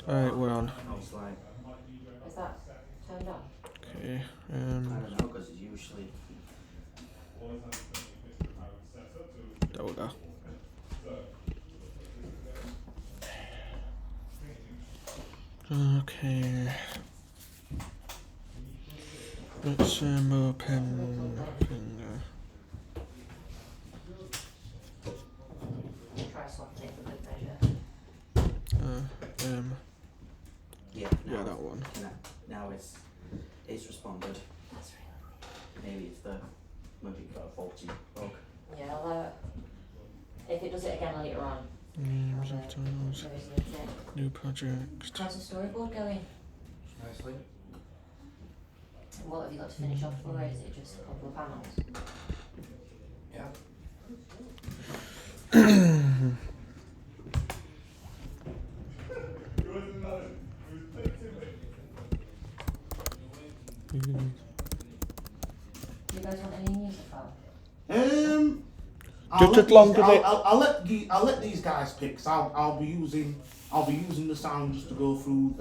Right, we're on. I was like, Is that turned on? Okay. I don't know, because it's usually. There we go. Okay. Let's open finger. Try swapping it for good measure. Yeah, that one. Now it's responded. That's really Maybe it's maybe you've got a faulty bug. Yeah, although if it does it again later on, Names I'll, of those. there isn't it. New project. How's the storyboard going? Nicely. What have you got to finish off for? Is it just a couple of panels? Yeah. Do you guys want any music on? Just as long as it. I'll let these guys pick. Cause I'll be using the sound just to go through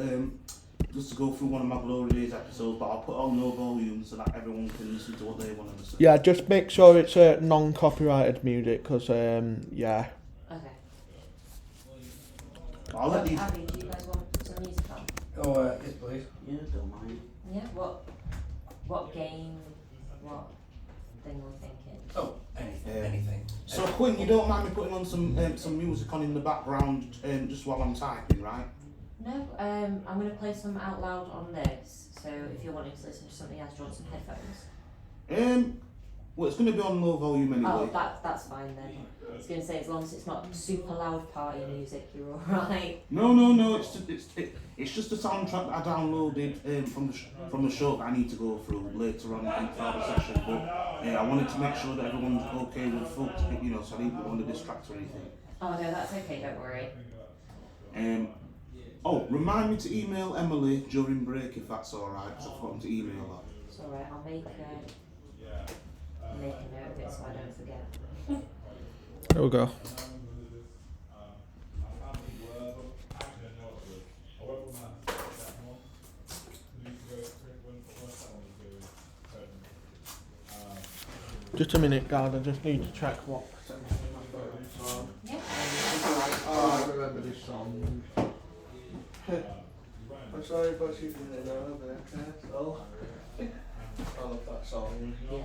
one of my Glory Days episodes. But I'll put on no volume so that everyone can listen to what they want to listen. Yeah, just make sure it's non-copyrighted music, cause yeah. Okay. I'll let these. Abby, do you guys want some music on? Oh, yes, please. Yeah, don't mind. Yeah. What game? What thing we're thinking? Oh, anything. So Quinn, you don't mind me putting on some music on in the background just while I'm typing, right? No. I'm gonna play some out loud on this. So if you're wanting to listen to something else, do you want some headphones? Well, it's going to be on low volume anyway. Oh, that's fine then. I was going to say, as long as it's not super loud party music, you're alright. No. It's just a soundtrack that I downloaded from the show that I need to go through later on throughout the session. But I wanted to make sure that everyone's okay with full, so I didn't want to distract or anything. Oh no, that's okay. Don't worry. Remind me to email Emily during break if that's alright, because I've forgotten to email her. It's alright. I'll make a note of it so I don't forget. There we go. Just a minute, guys. I just need to check what percentage my phone's on. Yeah. Oh, I remember this song. I'm sorry, but you didn't know that. Oh, I love that song. Yeah.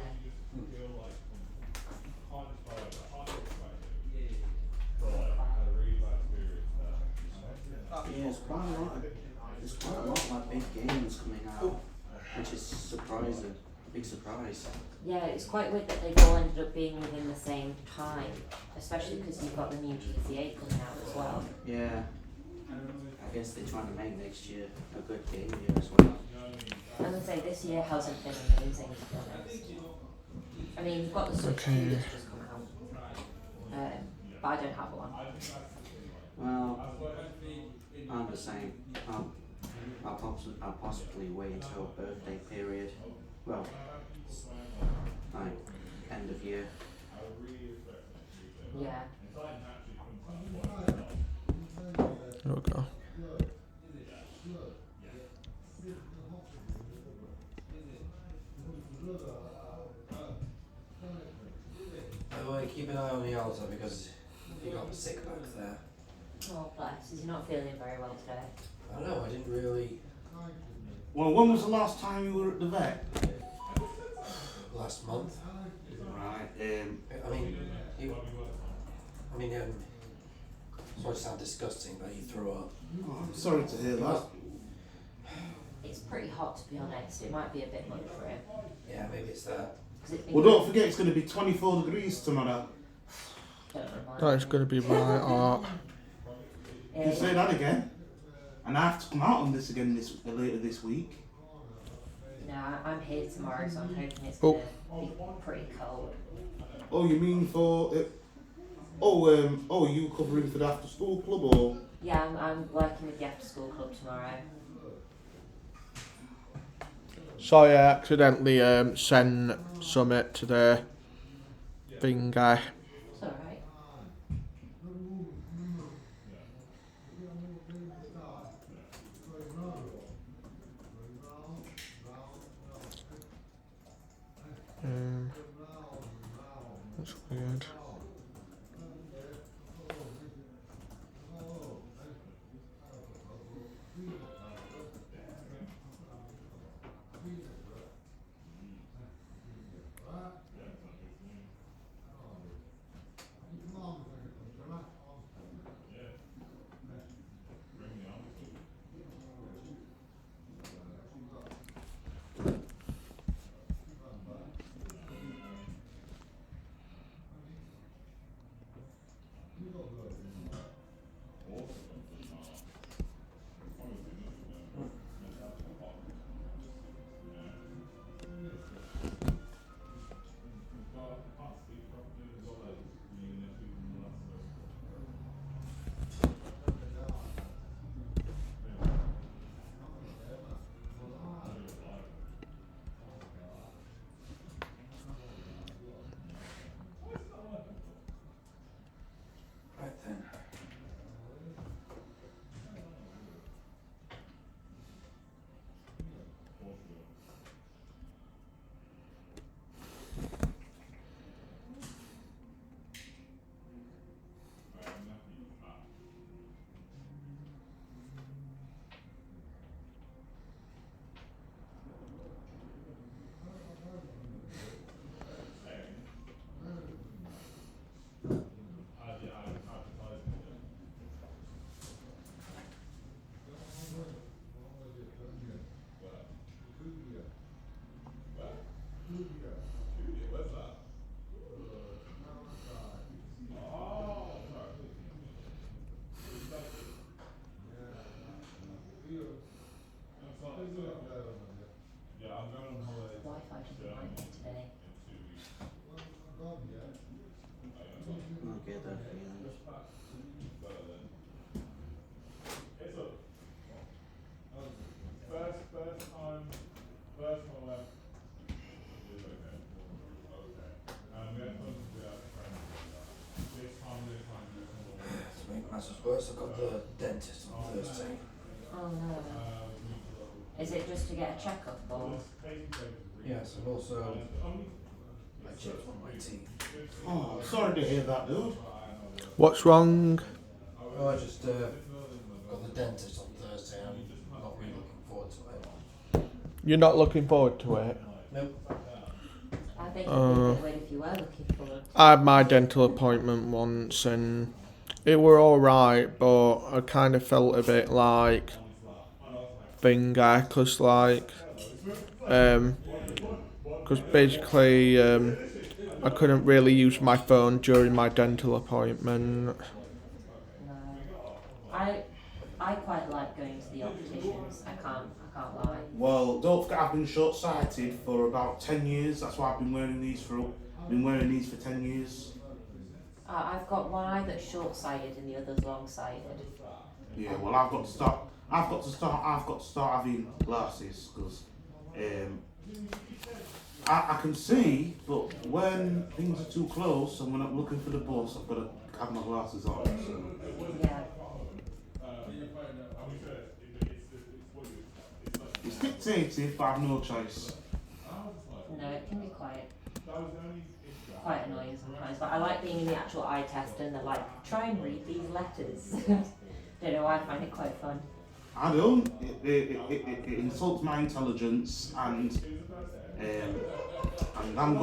Yeah, there's quite a lot of like big games coming out, which is surprising. Big surprise. Yeah, it's quite weird that they've all ended up being within the same time, especially because you've got the new GTA coming out as well. Yeah. I guess they're trying to make next year a good game year as well. I would say this year hasn't been amazing, to be honest. I mean, you've got the Switch 2 that's just come out, but I don't have one. Well, I'm the same. I'll possibly wait until birthday period. Well, like end of year. Yeah. There we go. By the way, keep an eye on the altar because you got sick back there. Oh bless, is he not feeling very well today? I don't know, I didn't really. Well, when was the last time you were at the vet? Last month. Right. Sorry to sound disgusting, but he threw up. Oh, I'm sorry to hear that. It's pretty hot, to be honest. It might be a bit much for him. Yeah, maybe it's that. Well, don't forget it's going to be 24 degrees tomorrow. That's going to be my art. You say that again, and I have to come out on this again later this week. No, I'm here tomorrow, so I'm hoping it's going to be pretty cold. Oh, you mean for? Are you covering for the after school club or? Yeah, I'm working with the after school club tomorrow. Sorry, I accidentally sent Summit to the thing guy. It's alright. twice as worse. I've got the dentist on Thursday. Oh no. Is it just to get a checkup or? Yes, and also I chipped one of my teeth. Oh, sorry to hear that, dude. What's wrong? Oh, I just got the dentist on Thursday. I'm not really looking forward to it. You're not looking forward to it? Nope. I think it'd be a bit weird if you were looking forward. I had my dental appointment once and it were alright, but I kind of felt a bit like finger, cause basically I couldn't really use my phone during my dental appointment. No. I quite like going to the opticians. I can't lie. Well, don't forget I've been short-sighted for about 10 years. That's why I've been wearing these for 10 years. I've got one eye that's short-sighted and the other's long-sighted. Yeah, well, I've got to start having glasses because I can see, but when things are too close and when I'm looking for the bus, I've got to have my glasses on. So. Yeah. It's dictated, but I've no choice. No, it can be quite annoying sometimes. But I like being in the actual eye test and they're like, try and read these letters. Don't know why, I find it quite fun. I don't. It insults my intelligence, and I'm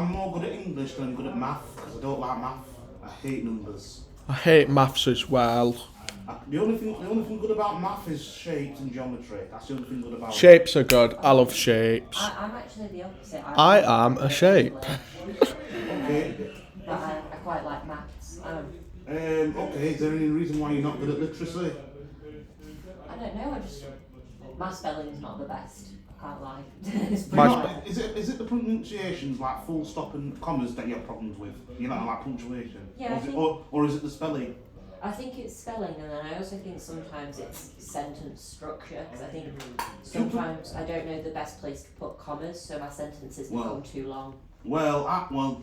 more good at English than I'm good at math because I don't like math. I hate numbers. I hate maths as well. The only thing good about math is shapes and geometry. That's the only thing good about it. Shapes are good. I love shapes. I'm actually the opposite. I am a shape. Okay. But I quite like maths. Okay. Is there any reason why you're not good at literacy? I don't know. My spelling's not the best. I can't lie. Is it the pronunciations like full stop and commas that you have problems with? You don't like punctuation. Yeah, or is it the spelling? I think it's spelling, and then I also think sometimes it's sentence structure. Because I think sometimes I don't know the best place to put commas, so my sentences become too long. Well,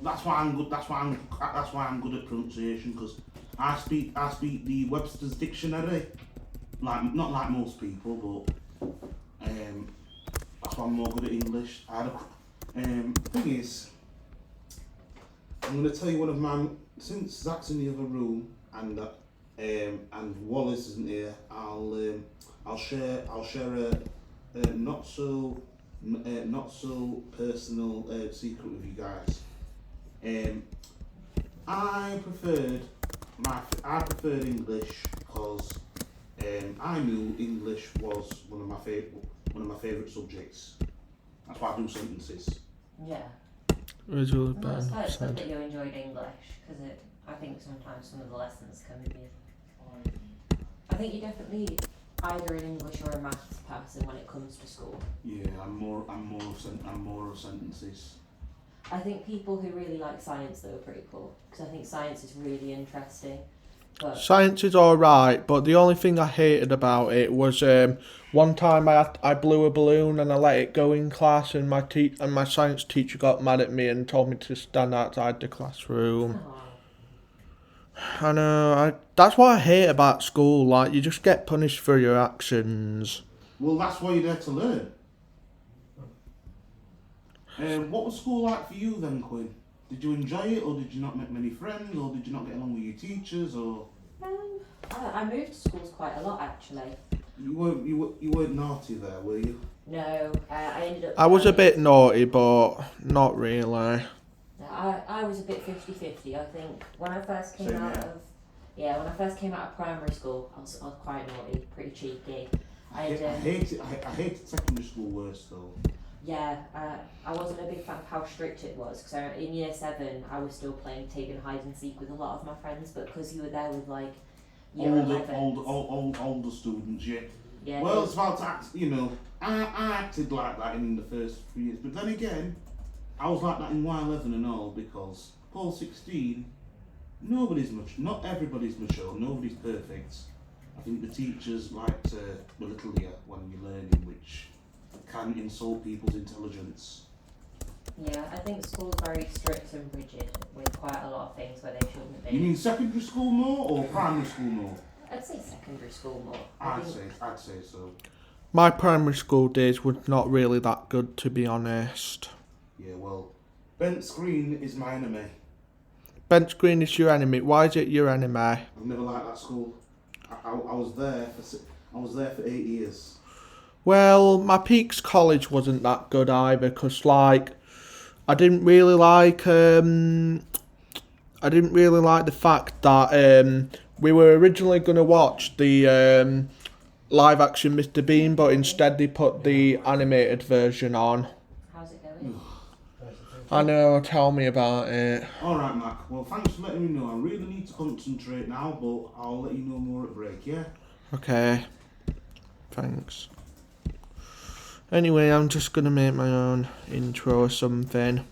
that's why I'm good. That's why I'm good at pronunciation because I speak the Webster's dictionary, like not like most people, but that's why I'm more good at English. Thing is, I'm going to tell you one of mine. Since Zach's in the other room and Wallace isn't here, I'll share a not so personal secret with you guys. I preferred English because I knew English was one of my favourite subjects. That's why I do sentences. Yeah. It's all Well, it's bad. good that you enjoyed English because I think sometimes some of the lessons can be. I think you're definitely either an English or a maths person when it comes to school. Yeah, I'm more of sentences. I think people who really like science though are pretty cool because I think science is really interesting. But Science is alright, but the only thing I hated about it was one time I blew a balloon and I let it go in class, and my science teacher got mad at me and told me to stand outside the classroom. I know. That's what I hate about school. Like, you just get punished for your actions. Well, that's why you're there to learn. What was school like for you then, Quinn? Did you enjoy it, or did you not make many friends, or did you not get along with your teachers, or? I moved to schools quite a lot actually. You weren't naughty there, were you? No, I ended up. I was a bit naughty, but not really. I was a bit 50-50. I think when I first came Same out here. when I first came out of primary school, I was quite naughty, pretty cheeky. I hated secondary school worse though. Yeah, I wasn't a big fan of how strict it was because in year 7 I was still playing tag and hide and seek with a lot of my friends, but because you were there with like year 11s. Older students, yeah. Yeah. Well, it's about to act, I acted like that in the first few years, but then again, I was like that in Y11 and all because Paul 16, not everybody's mature, nobody's perfect. I think the teachers like to belittle you when you're learning, which can insult people's intelligence. Yeah, I think school's very strict and rigid with quite a lot of things where they shouldn't be. You mean secondary school more or primary school more? I'd say secondary school more. I'd say so. My primary school days were not really that good, to be honest. Yeah, well, Bent's Green is my enemy. Bent Green is your enemy. Why is it your enemy? I've never liked that school. I was there for 8 years. Well, my Peaks College wasn't that good either, because like I didn't really like the fact that we were originally going to watch the live action Mr. Bean, but instead they put the animated version on. How's it going? I know, tell me about it. Alright, Mac. Well, thanks for letting me know. I really need to concentrate now, but I'll let you know more at break, yeah? Okay. Thanks. Anyway, I'm just going to make my own intro or something.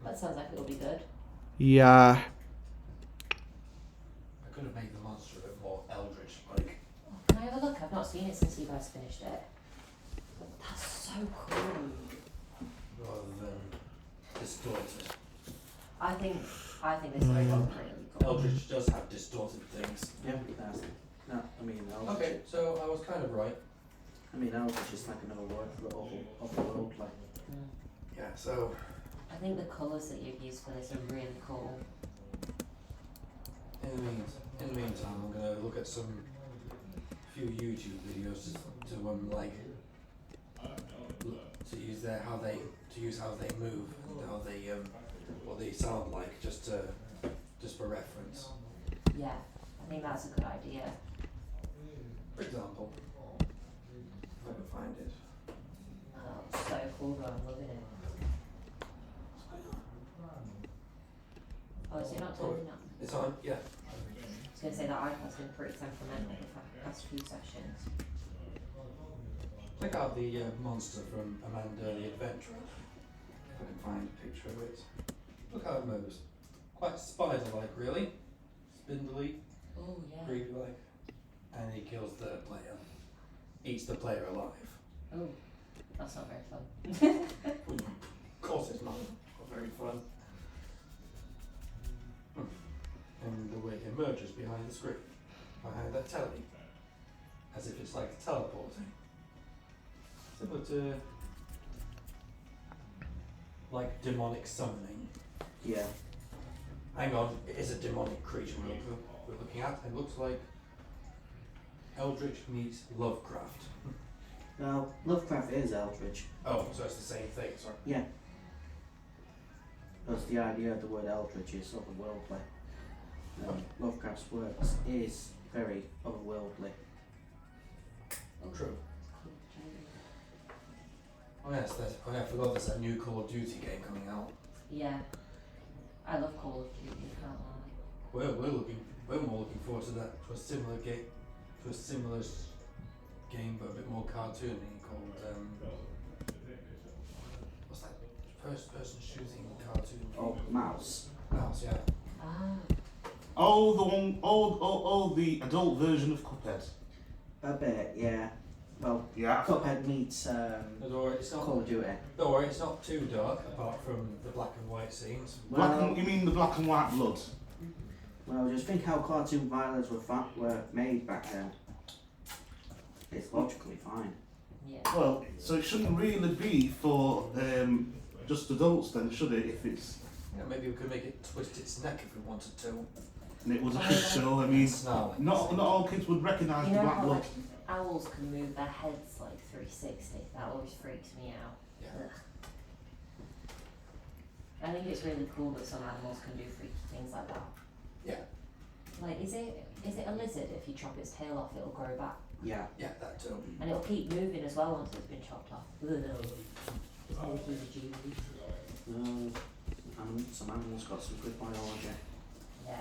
That sounds like it'll be good. Yeah. I could have made the monster a bit more eldritch, like. Can I have a look? I've not seen it since you guys finished it. That's so cool. Rather than distorted. I think this is really cool. Eldritch does have distorted things. Yeah, it does. No, I mean, Eldritch. Okay, so I was kind of right. I mean, Eldritch is like another word for otherworld, like. Yeah, so I think the colours that you've used for this are really cool. in the meantime, I'm gonna look at some few YouTube videos to use how they move and how they what they sound like, just for reference. Yeah, I think that's a good idea. For example, if I can find it. Oh, so cool though, I'm loving it. Oh, is it not turning up? It's on, yeah. I was going to say that iPad's been pretty temperamental the past few sessions. Check out the monster from Amanda the Adventurer. If I can find a picture of it. Look how it moves. Quite spider-like, really. Spindly, Oh, yeah. creepy-like. And he kills the player. Eats the player alive. Oh, that's not very fun. Of course it's not very fun. And the way it emerges behind the screen, behind that telly, as if it's like teleporting. Similar to like demonic summoning. Yeah. Hang on, it is a demonic creature we're looking at. It looks like Eldritch meets Lovecraft. Well, Lovecraft is Eldritch. Oh, so it's the same thing, sorry. Yeah. That's the idea of the word Eldritch is otherworldly. Lovecraft's works is very otherworldly. True. Oh yes, I forgot there's a new Call of Duty game coming out. Yeah. I love Call of Duty, can't lie. We're more looking forward to that, to a similar game, game but a bit more cartoony called what's that first person shooting cartoon? Oh, Mouse. Mouse, yeah. Ah. Oh, the one, the adult version of Cuphead. A bit, yeah. Well, Yeah. Cuphead meets Don't worry, it's Call not. of Duty. Don't worry, it's not too dark apart from the black and white scenes. Well, You mean the black and white blood? well, just think how cartoon violence were made back then. It's logically fine. Yeah. Well, so it shouldn't really be for just adults then, should it? If it's Yeah, maybe we could make it twist its neck if we wanted to. and it was a kids show. I mean, Snarling. not all kids would recognise You the know black how blood. like owls can move their heads like 360? That always freaks me out. Yeah. Ugh. I think it's really cool that some animals can do freaky things like that. Yeah. Like, is it a lizard? If you chop its tail off, it'll grow back, Yeah. Yeah, that too. and it'll keep moving as well once it's been chopped off. Ugh. Some animals got some good biology. Yeah.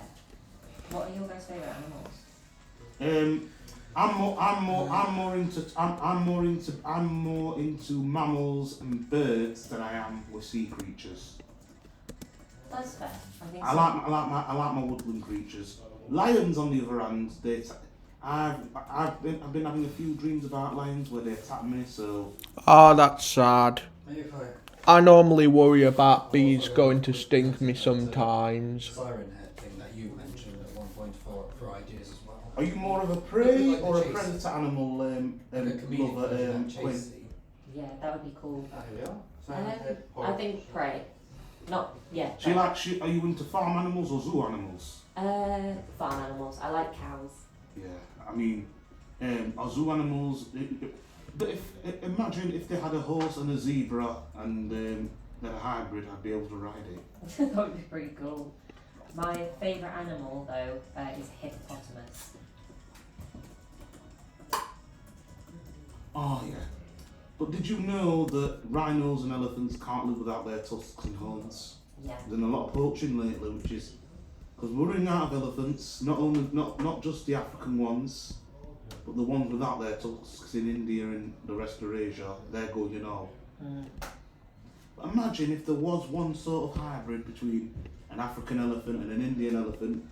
What are your guys' favourite animals? I'm more into mammals and birds than I am with sea creatures. That's fair. I think I so. like my woodland creatures. Lions, on the other hand, I've been having a few dreams about lions where they attack me. So Oh, that's sad. Maybe if I I normally worry about bees going to sting me sometimes. Siren head thing that you mentioned at one point for ideas as well. Are you more of a Look prey like the or a chase. predator animal The comedic lover, version of Quinn? Chasey. Yeah, that would be cool. There we are. Siren head. I think prey. Not, yeah. Do you prey. are you into farm animals or zoo animals? Farm animals. I like cows. Yeah, I mean, are zoo animals? But imagine if they had a horse and a zebra and they're a hybrid, I'd be able to ride it. That would be pretty cool. My favourite animal, though, is hippopotamus. Oh yeah. But did you know that rhinos and elephants can't live without their tusks and horns? Yeah. There's been a lot of poaching lately, which is because we're running out of elephants. Not just the African ones, but the ones without their tusks in India and the rest of Asia. They're going all. Mm. But imagine if there was one sort of hybrid between an African elephant and an Indian elephant.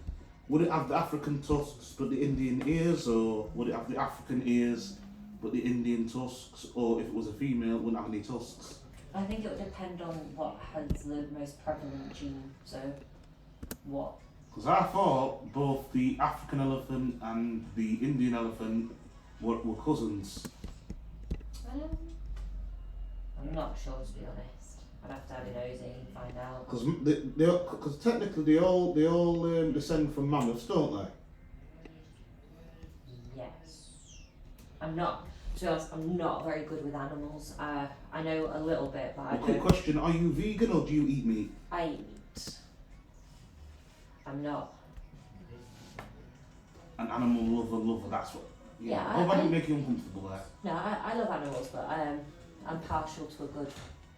Would it have the African tusks but the Indian ears, or would it have the African ears but the Indian tusks, or if it was a female, it wouldn't have any tusks? I think it would depend on what has the most prevalent gene. So, what? Because I thought both the African elephant and the Indian elephant were cousins. I'm not sure, to be honest. I'd have to have a nosy and find out. Because technically they all descend from mammoths, don't they? Yes. I'm not. To be honest, I'm not very good with animals. I know a little bit, but I A quick don't. question: are you vegan or do you eat meat? I eat meat. I'm not. An animal lover. That's what. Yeah, I hope I I- didn't make you uncomfortable there. No, I love animals, but I'm partial to a good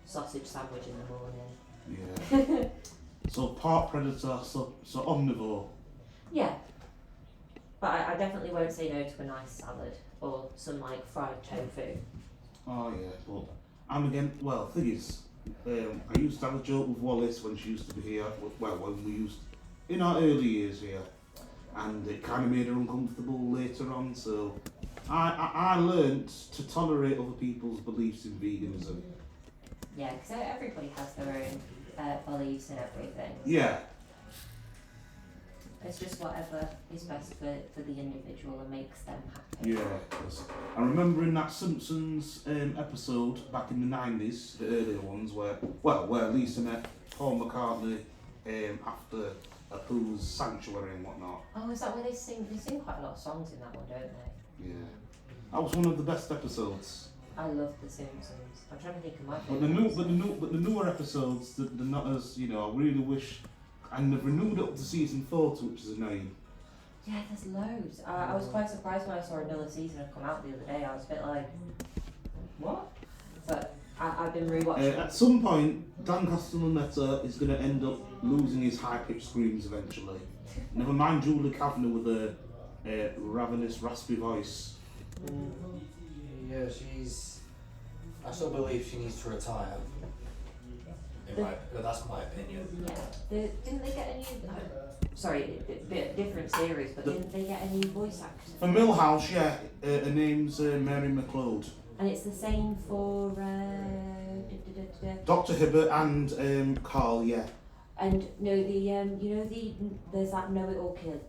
sausage sandwich in the morning. Yeah. So part predator, so omnivore. Yeah. But I definitely won't say no to a nice salad or some like fried tofu. Oh yeah, but I'm again. Well, thing is, I used to have a joke with Wallace when she used to be here. Well, when we used in our early years here, and it kind of made her uncomfortable later on. So I learnt to tolerate other people's beliefs in veganism. Yeah, because everybody has their own beliefs and everything. Yeah. It's just whatever is best for the individual and makes them happy. Yeah, 'cause I remember in that Simpsons episode back in the 90s, the earlier ones, where Lisa met Paul McCartney after a Pooh's Sanctuary and whatnot. Oh, is that where they sing? They sing quite a lot of songs in that one, don't they? Yeah, that was one of the best episodes. I love The Simpsons. I'm trying to think of my But the newer episodes, they're not as I really wish, and they've renewed it up to season 40, which is annoying. Yeah, there's loads. I was quite surprised when I saw another season had come out the other day. I was a bit like, what? But I've been rewatching. At some point, Dan Castellaneta is going to end up losing his high-pitched screams eventually. Never mind Julie Kavanagh with a ravenous, raspy voice. Yeah, I still believe she needs to retire. That's my opinion. Yeah. Didn't they get a new? Sorry, a bit different series, but didn't they get a new voice actor? For Millhouse, yeah, her name's Mary McLeod. And it's the same for Dr. Hibbert and Carl, yeah. and no, there's that know-it-all kid,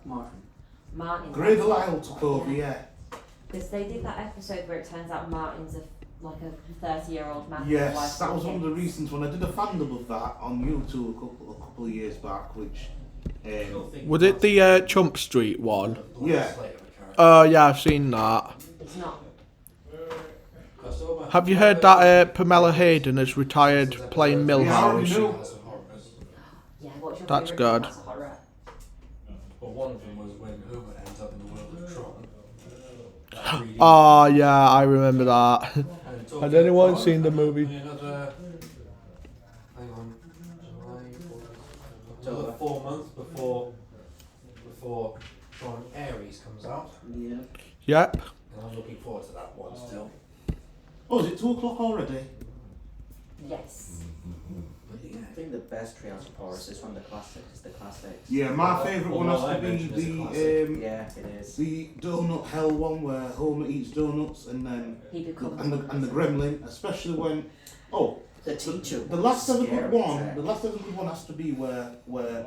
Martin. Grey Delisle took over, yeah. Because they did that episode where it turns out Martin's like a 30-year-old man. with a Yes, wife that and was one of the kids. reasons when I did a fandom of that on YouTube a couple of years back, which Was it the Chump Street one? Yeah. Oh yeah, I've seen that. It's not. Have you heard that Pamela Hayden has retired playing Yeah, I already Millhouse? know. Yeah, what's your That's favourite good. class of horror? Well, one of them was when Homer ends up in the world of Tron. That 3D. Oh yeah, I remember that. And talking Has anyone about seen the movie? Another. Hang on. Another 4 months before Tron Ares comes out, Yeah. Yep. and I'm looking forward to that one still. Oh, is it 2 o'clock already? Yes. But yeah. I think the best Treehouse of Horrors is one of the classics. The classics. Yeah, my favourite one Well, has I to be mentioned it's a classic. Yeah, it is. the donut hell one where Homer eats donuts and then He becomes. and the gremlin, especially when Oh, The teacher. the last ever scary, good one. isn't The it? last ever good one has to be where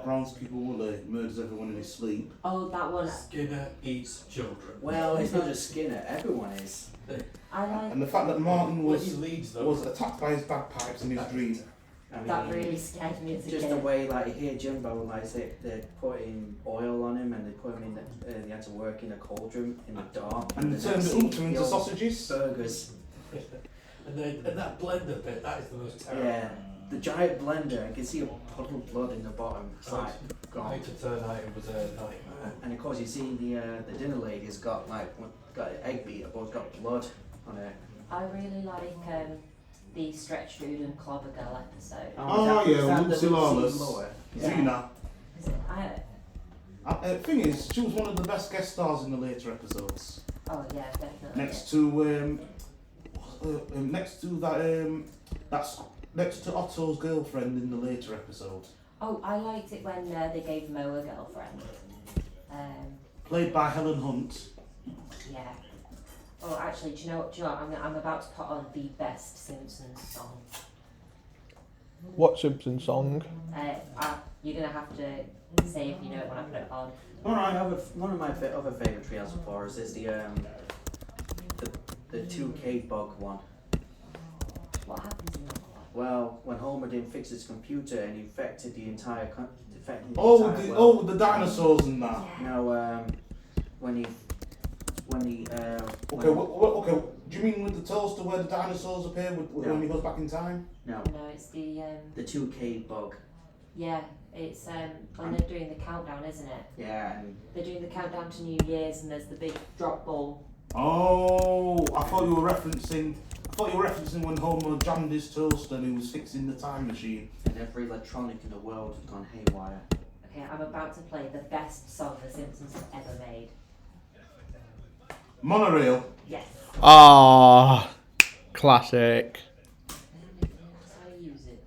groundskeeper Woolley murders everyone in his sleep. Oh, that one. Skinner eats children. Well, it's not just Skinner. Everyone is. I like And the fact that Martin When he was leads them. was attacked by his bagpipes in his dream. I mean, that. Really scared me as a just kid. the way, like, you hear Jimbo, like, they're putting oil on him and they put him in the, he had to work in a cauldron in the dark. And the they turned next the scene, Ultra into old sausages. burgers. And that blender bit, that is the most terrible. Yeah, the giant blender, you can see a puddle of blood in the bottom. It's like, gone. Later tonight it was a nightmare. And of course, you see the dinner lady's got, like, got an egg beater, but it's got blood on it. I really like the Stretch Food and Clobber Girl episode. Oh, is yeah, that the Lucy Lawless. Lower? Yeah. Zena. Is it? Thing is, she was one of the best guest stars in the later episodes. Oh yeah, definitely. Next to that's next to Otto's girlfriend in the later episode, Oh, I liked it when they gave Mo a girlfriend. played by Helen Hunt. Yeah. Oh, actually, do you know what? I'm about to put on the best Simpsons song. What Simpson song? You're gonna have to say if you know it when I put it on. One of my other favourite Treehouse of Horrors is the 2K bug one. What happens in that one? Well, when Homer didn't fix his computer and he infected the entire The dinosaurs and that. No, when he Okay, okay. Do you mean with the toaster where the dinosaurs appear when he goes back in time? no, No, it's the 2K bug. yeah, it's when they're doing the countdown, isn't it? Yeah, and They're doing the countdown to New Year's, and there's the big drop ball. Oh, I thought you were referencing when Homer jammed his toaster and he was fixing the time machine. and every electronic in the world had gone haywire. Okay, I'm about to play the best song the Simpsons have ever made. Monorail. Yes. Ah, classic. That's how you use it.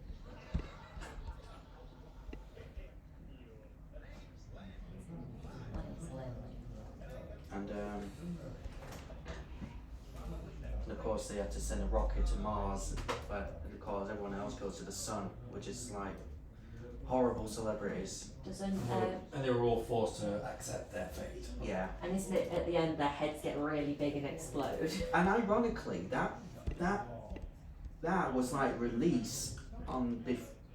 And of course they had to send a rocket to Mars, but of course everyone else goes to the sun, which is like horrible celebrities. Doesn't And they were all forced to accept their fate. Yeah. and isn't it at the end their heads get really big and explode? And ironically, that was like released on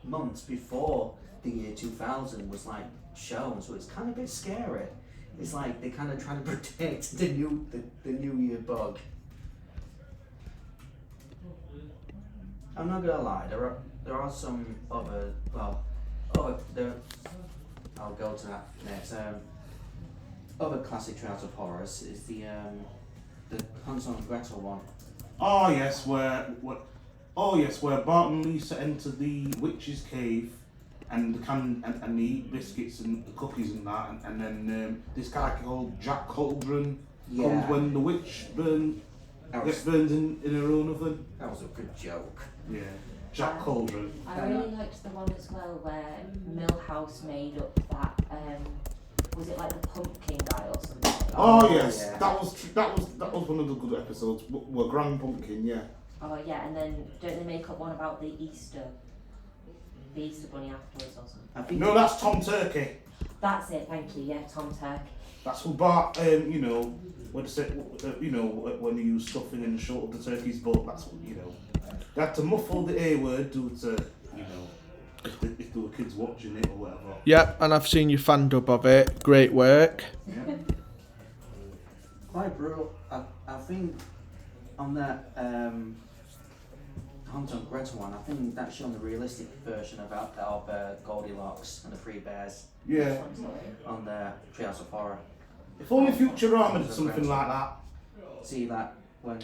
months before the year 2000 was like shown, so it's kind of a bit scary. It's like they're kind of trying to protect the new year bug. I'm not gonna lie, there are some other I'll go to that next. Other classic Treehouse of Horrors is the Hansel and Gretel one. Oh yes, where Bart and Lisa enter the witch's cave and they eat biscuits and cookies and that, and then this guy called Jack Cauldron comes when the witch gets burned in her own oven. That was a good joke. Yeah, Jack Cauldron. I really liked the one as well where Milhouse made up that was it like the pumpkin guy or something? Oh yes, yeah. that was one of the good episodes. Were Grand Pumpkin, yeah. Oh yeah, and then don't they make up one about the Easter Bunny afterwards or something? I think No, that's Tom Turkey. That's it, thank you, yeah, Tom Turkey. That's who Bart, when he used stuffing in the short of the turkey's butt. That's what They had to muffle the A word due to if there were kids watching it or whatever. Yep, and I've seen your fan dub of it. Great work. Yeah. Quite brutal. I think on that Hansel and Gretel one, I think that's shown the realistic version of Goldilocks and the Three Bears Yeah. on the Treehouse of Horror. If only Futurama did something like that. See that when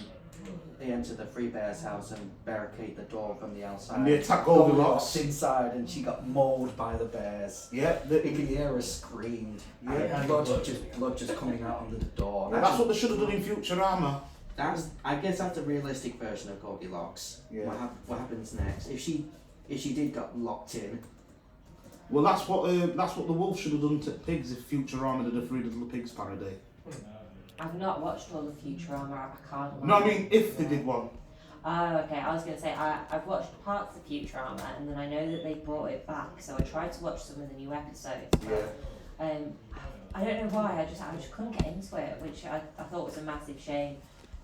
they enter the Three Bears house and barricade the door from the outside. And they attack Goldilocks. Inside, and she got mauled by the bears. Yeah. You can hear her screamed. Yeah. And blood just coming out under the door. That's what they should have done in Futurama. I guess that's a realistic version of Goldilocks. Yeah. What happens next? If she did get locked in. Well, that's what the wolf should have done to pigs if Futurama did a Three Little Pigs parody. I've not watched all the Futurama, I can't lie. No, I mean if they did one. Oh, okay. I was going to say, I've watched parts of Futurama, and then I know that they brought it back, so I tried to watch some of the new episodes. But, I don't know why, I just couldn't get into it, which I thought was a massive shame.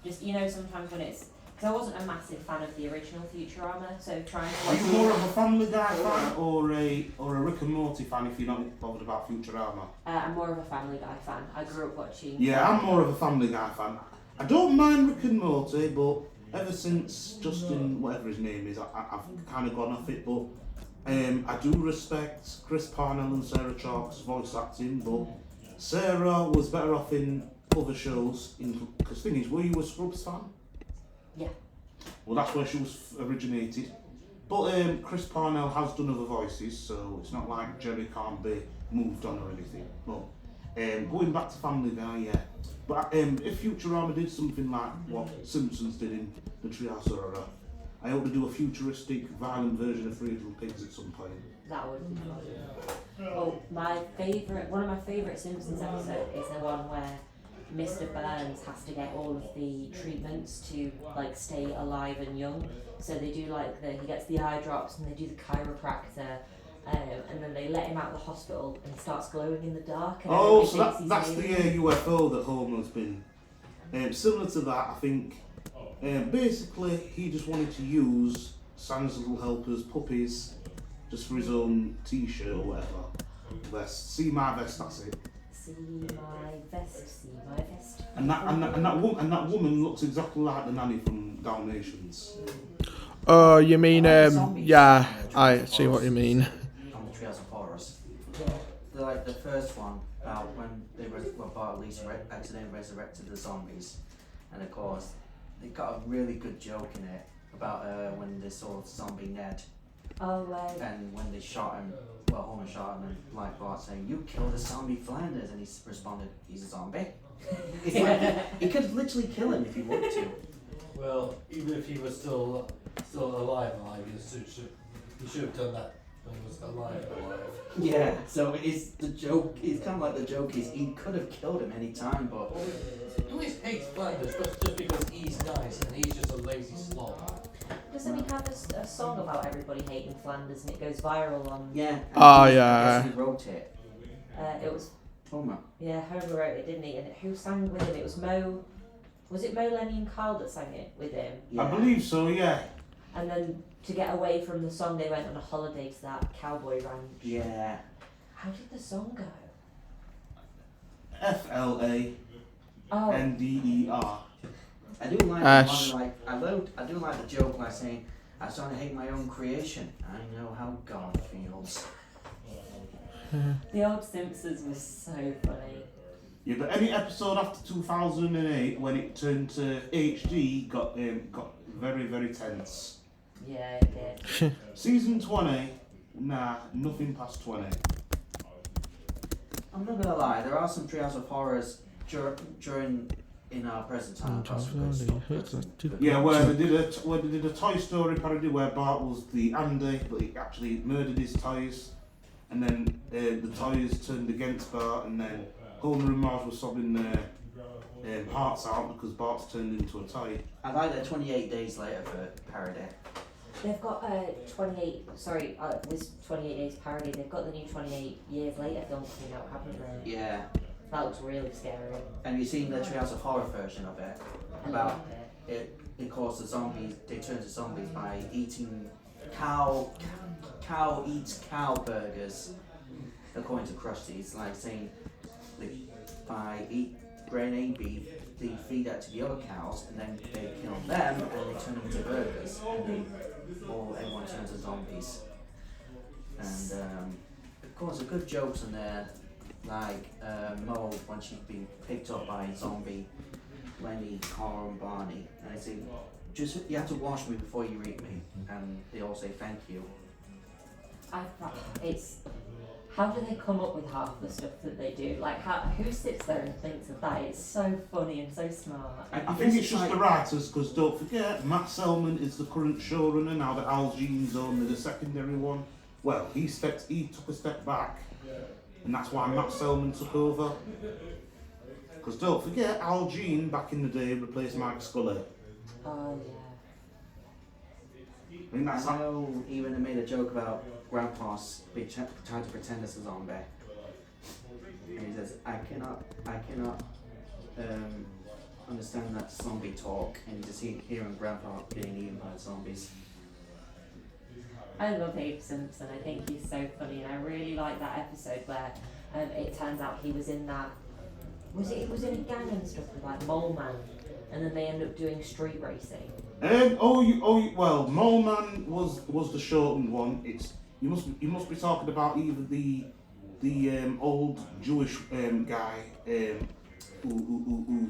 Just, sometimes when it's... Because I wasn't a massive fan of the original Futurama, so trying to... Are you more of a Family Guy fan or a Rick and Morty fan if you're not bothered about Futurama? I'm more of a Family Guy fan. I grew up watching... Yeah, I'm more of a Family Guy fan. I don't mind Rick and Morty, but ever since Justin, whatever his name is, I've kind of gone off it. But I do respect Chris Parnell and Sarah Chalk's voice acting, but Sarah was better off in other shows. Because the thing is, were you a Scrubs fan? Yeah. Well, that's where she was originated. But Chris Parnell has done other voices, so it's not like Jerry can't be moved on or anything. But going back to Family Guy, yeah. But if Futurama did something like what Simpsons did in the Treehouse of Horror, I hope to do a futuristic, violent version of Three Little Pigs at some point. That would be fun. Well, one of my favourite Simpsons episodes is the one where Mr. Burns has to get all of the treatments to stay alive and young. So they do he gets the eye drops and they do the chiropractor, and then they let him out of the hospital and he starts glowing in the dark. And Oh, so everybody thinks that's he's the alien. UFO that Homer's been. Similar to that, I think. Basically, he just wanted to use Santa's Little Helpers puppies just for his own T-shirt or whatever. Vest. See my vest. That's it. See my vest, see my vest. And that woman looks exactly like the nanny from Dalmatians. Oh, you mean, Zombies yeah, from the I Treehouse of see what you Horrors. mean. From the Treehouse of Horrors. Yeah. The first one about when Bart and Lisa accidentally resurrected the zombies, and of course they got a really good joke in it about when they saw zombie Ned, Oh, and when they shot him, Homer shot him, and Bart saying, "You killed a zombie Flanders," and he responded, "He's a zombie." It's like he could literally kill him if he wanted to. Well, even if he was still alive, he should have done that when he was alive. Yeah, so it's the joke. It's kind of like the joke is he could have killed him any time, but He always hates Flanders just because he's nice and he's just a lazy slob. doesn't he have a song about everybody hating Flanders and it goes viral on... yeah. and Oh, I yeah. guess he wrote it. It was... Homer. Yeah, Homer wrote it, didn't he? And who sang with him? It was Mo... Was it Mo, Lenny and Kyle that sang it with him? Yeah. I believe so. Yeah. And then to get away from the song, they went on a holiday to that cowboy ranch. Yeah. How did the song go? FLANDER. Oh, I do like Ash. the one I do like the joke like saying, "I'm starting to hate my own creation. I know how God feels." the old Simpsons was so funny. Yeah, but any episode after 2008, when it turned to HD, got very, very tense. Yeah, it did. Season 20, nah, nothing past 20. I'm not gonna lie, there are some Treehouse of Horrors during in our present time. Got some good stuff. Yeah, where they did a Toy Story parody where Bart was the Andy, but he actually murdered his toys, and then the toys turned against Bart, and then Homer and Marge were sobbing their hearts out because Bart's turned into a toy. I like that 28 Days Later for parody. They've got 28 Days parody. They've got the new 28 Years Later film coming out, haven't they? Yeah. That looks really scary. Have you seen the Treehouse of Horror version of it? I About love it. it. Of course, the zombies. They turn to zombies by eating cow eats cow burgers. According to Krusty, it's like saying by grain beef, they feed that to the other cows, and then they kill them, and they turn them into burgers, and everyone turns to zombies. And of course, the good jokes in there, like Mo when she's been picked up by a zombie, Lenny, Carl, and Barney, and they say, "You have to wash me before you eat me," and they all say thank you. How do they come up with half the stuff that they do? Who sits there and thinks of that? It's so funny and so smart. I think it's just the writers, because don't forget, Matt Selman is the current showrunner now that Al Jean's only the secondary one. Well, he took a step back, and that's why Matt Selman took over. Because don't forget, Al Jean back in the day replaced Mike Scully. Oh I think that's I know even they made a joke about Grandpa's trying to pretend as a zombie. And he says, I cannot understand that zombie talk, and you just hearing Grandpa being eaten by zombies. I love Abe Simpson. I think he's so funny, and I really like that episode where it turns out he was in that. He was in a gang and stuff with like Mole Man, and then they end up doing street racing. Well, Mole Man was the shortened one. It's you must be talking about either the old Jewish guy who's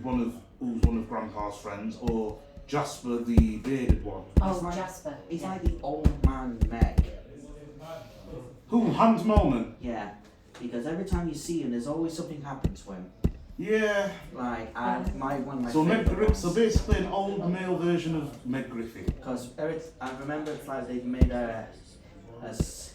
one of Grandpa's friends, or Jasper the bearded one. Oh, Jasper. He's like the old man Meg. Who? Hans Moleman? Yeah, because every time you see him, there's always something happen to him. Yeah. Like one of my So favourite ones. So basically an old male version of Meg Griffin. Because I remember it's like they made a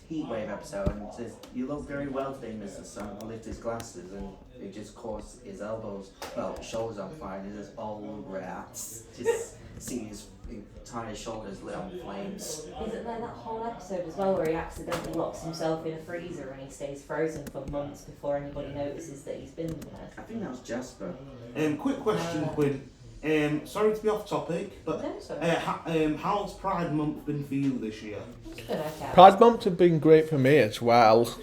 heat wave episode, and it says, "You look very well today, Mr. Sun." He lifted his glasses, and it just caught his shoulders on fire, and there's old rats. Just see his entire shoulders lit on flames. Isn't there that whole episode as well where he accidentally locks himself in a freezer and he stays frozen for months before anybody notices that he's been there? I think that was Jasper. Quick question, Quinn. Sorry to be off topic, but No, sorry. how's Pride Month been for you this year? It's been okay. Pride Month have been great for me as well.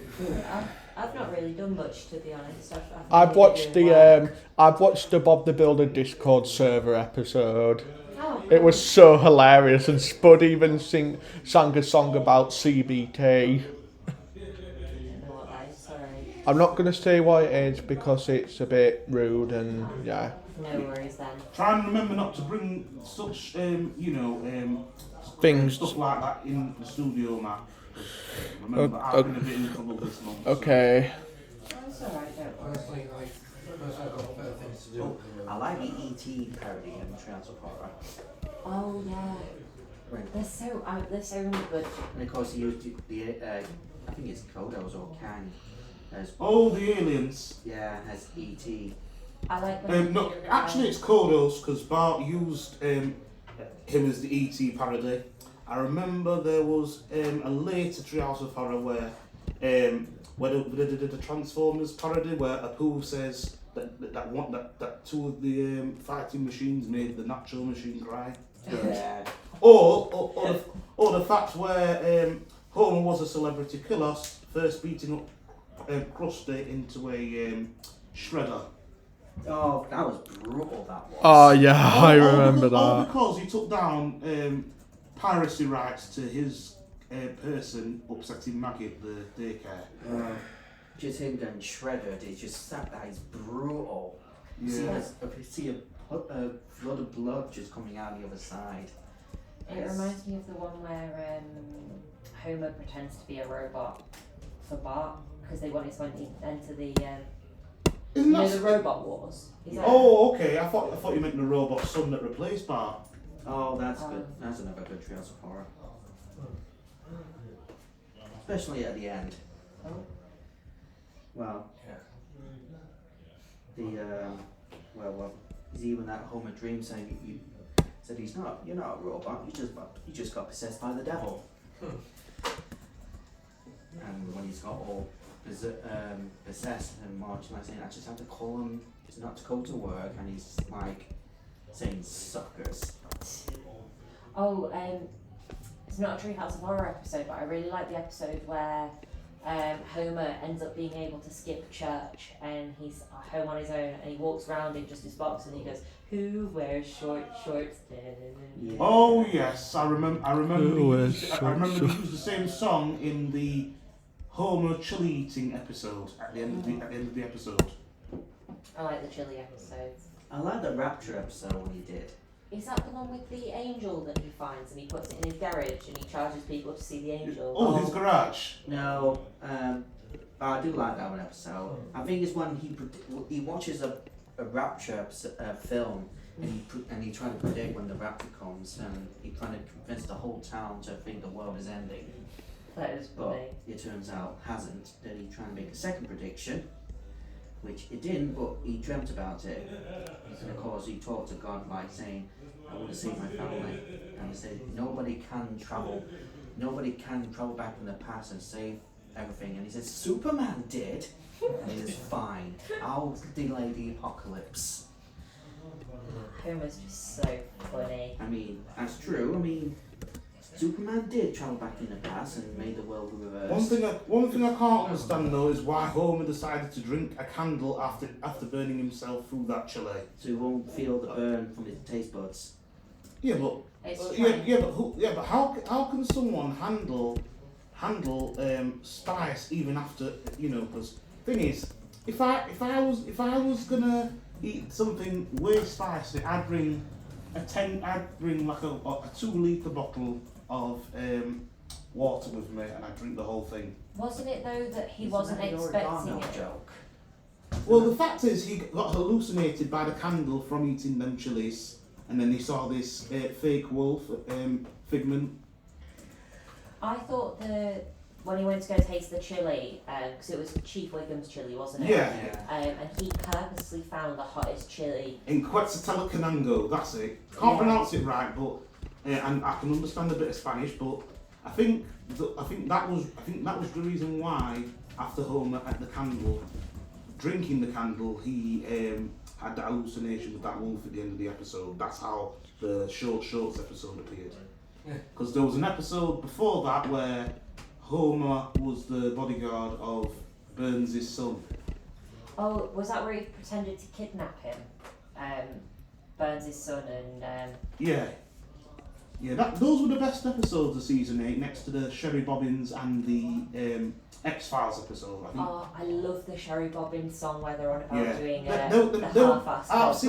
I've not really done much, to be honest. I've watched the Bob the Builder Discord server episode. Oh, It was so hilarious, and Spud even sang a song about CBT. I don't know what that is, sorry. I'm not going to say what it is because it's a bit rude, and yeah. No worries then. Try and remember not to bring such, Things. stuff like that in the studio, Matt. Remember, I've been a bit in trouble this month. Okay. Oh, it's alright, don't worry. Honestly, I've got better things to do. I like the E.T. parody in Trials of Horror. Oh, yeah. Right. They're so really good. And of course, he used the I think it's Kodos or Kang as Oh, the aliens. as E.T. I like when No, actually it's Kodos, because Bart used him as the E.T. parody. I remember there was a later Treehouse of Horror where they did a Transformers parody where Apu says that two of the fighting machines made the natural machine cry. Yeah. Or the fact where Homer was a celebrity killer, first beating up Krusty into a shredder. Oh, that was brutal. That was. Oh yeah, I remember All that. because he took down piracy rights to his person upsetting Maggie at the daycare. Just him getting shredded. It's just that is brutal. Yeah. See a flood of blood just coming out the other side. It reminds me of the one where Homer pretends to be a robot for Bart because they want to enter the Isn't that the robot wars. Is that- Oh, okay. I thought you meant the robot son that replaced Bart. Oh, that's good. That's another good Trails of Horror. Especially at the end. Oh. Well, Yeah. well, is even that Homer Dream saying you said you're not a robot. You just got possessed by the devil. And when he's got all possessed and marginalised, I just have to call him not to go to work, and he's like saying suckers. Oh, it's not a Treehouse of Horror episode, but I really like the episode where Homer ends up being able to skip church and he's home on his own and he walks around in just his box and he goes, "Who wears short shorts?" Yeah. Oh yes, I remember. I remember Who they used the same song in the Homer chili eating episode at the end of the episode. I like the chili episodes. I like the Rapture episode when he did. Is that the one with the angel that he finds and he puts it in his garage and he charges people to see the angel? Oh, his garage. No, I do like that one episode. I think it's when he watches a Rapture film and he tries to predict when the Rapture comes, and he trying to convince the whole town to think the world is ending. That is But funny. it turns out hasn't. Then he trying to make a second prediction, which he didn't, but he dreamt about it. And of course, he talked to God, like saying, "I want to save my family." And he said, "Nobody can travel back in the past and save everything." And he said, "Superman did." And he says, "Fine, I'll delay the apocalypse." Homer's just so funny. I mean, that's true. I mean, Superman did travel back in the past and made the world reverse. One thing I can't understand though is why Homer decided to drink a candle after burning himself through that chili. So he won't feel the burn from his taste buds. Yeah, but It's but how can someone handle spice even after, you know? Because thing is, if I was gonna eat something way spicy, I'd bring like a 2 litre bottle of water with me, and I'd drink the whole thing. Wasn't it though that he Isn't wasn't that your expecting Darnell it? joke? Well, the fact is, he got hallucinated by the candle from eating them chilies, and then he saw this fake wolf figment. I thought when he went to go taste the chili, because it was Chief Wiggum's chili, wasn't it? Yeah. And he purposely found the hottest chili. In Quetzaltenango, that's it. Can't Yeah. pronounce it right, but and I can understand a bit of Spanish, but I think that was the reason why after Homer at the candle, drinking the candle, he had that hallucination with that wolf at the end of the episode. That's how the Shorts episode appeared. Because there was an episode before that where Homer was the bodyguard of Burns' son. Oh, was that where he pretended to kidnap him? Burns' son and... Yeah. Those were the best episodes of season 8, next to the Sherry Bobbins and the X-Files episode, I think. Oh, I love the Sherry Bobbins song where they're on about Yeah. doing They- the half-assed out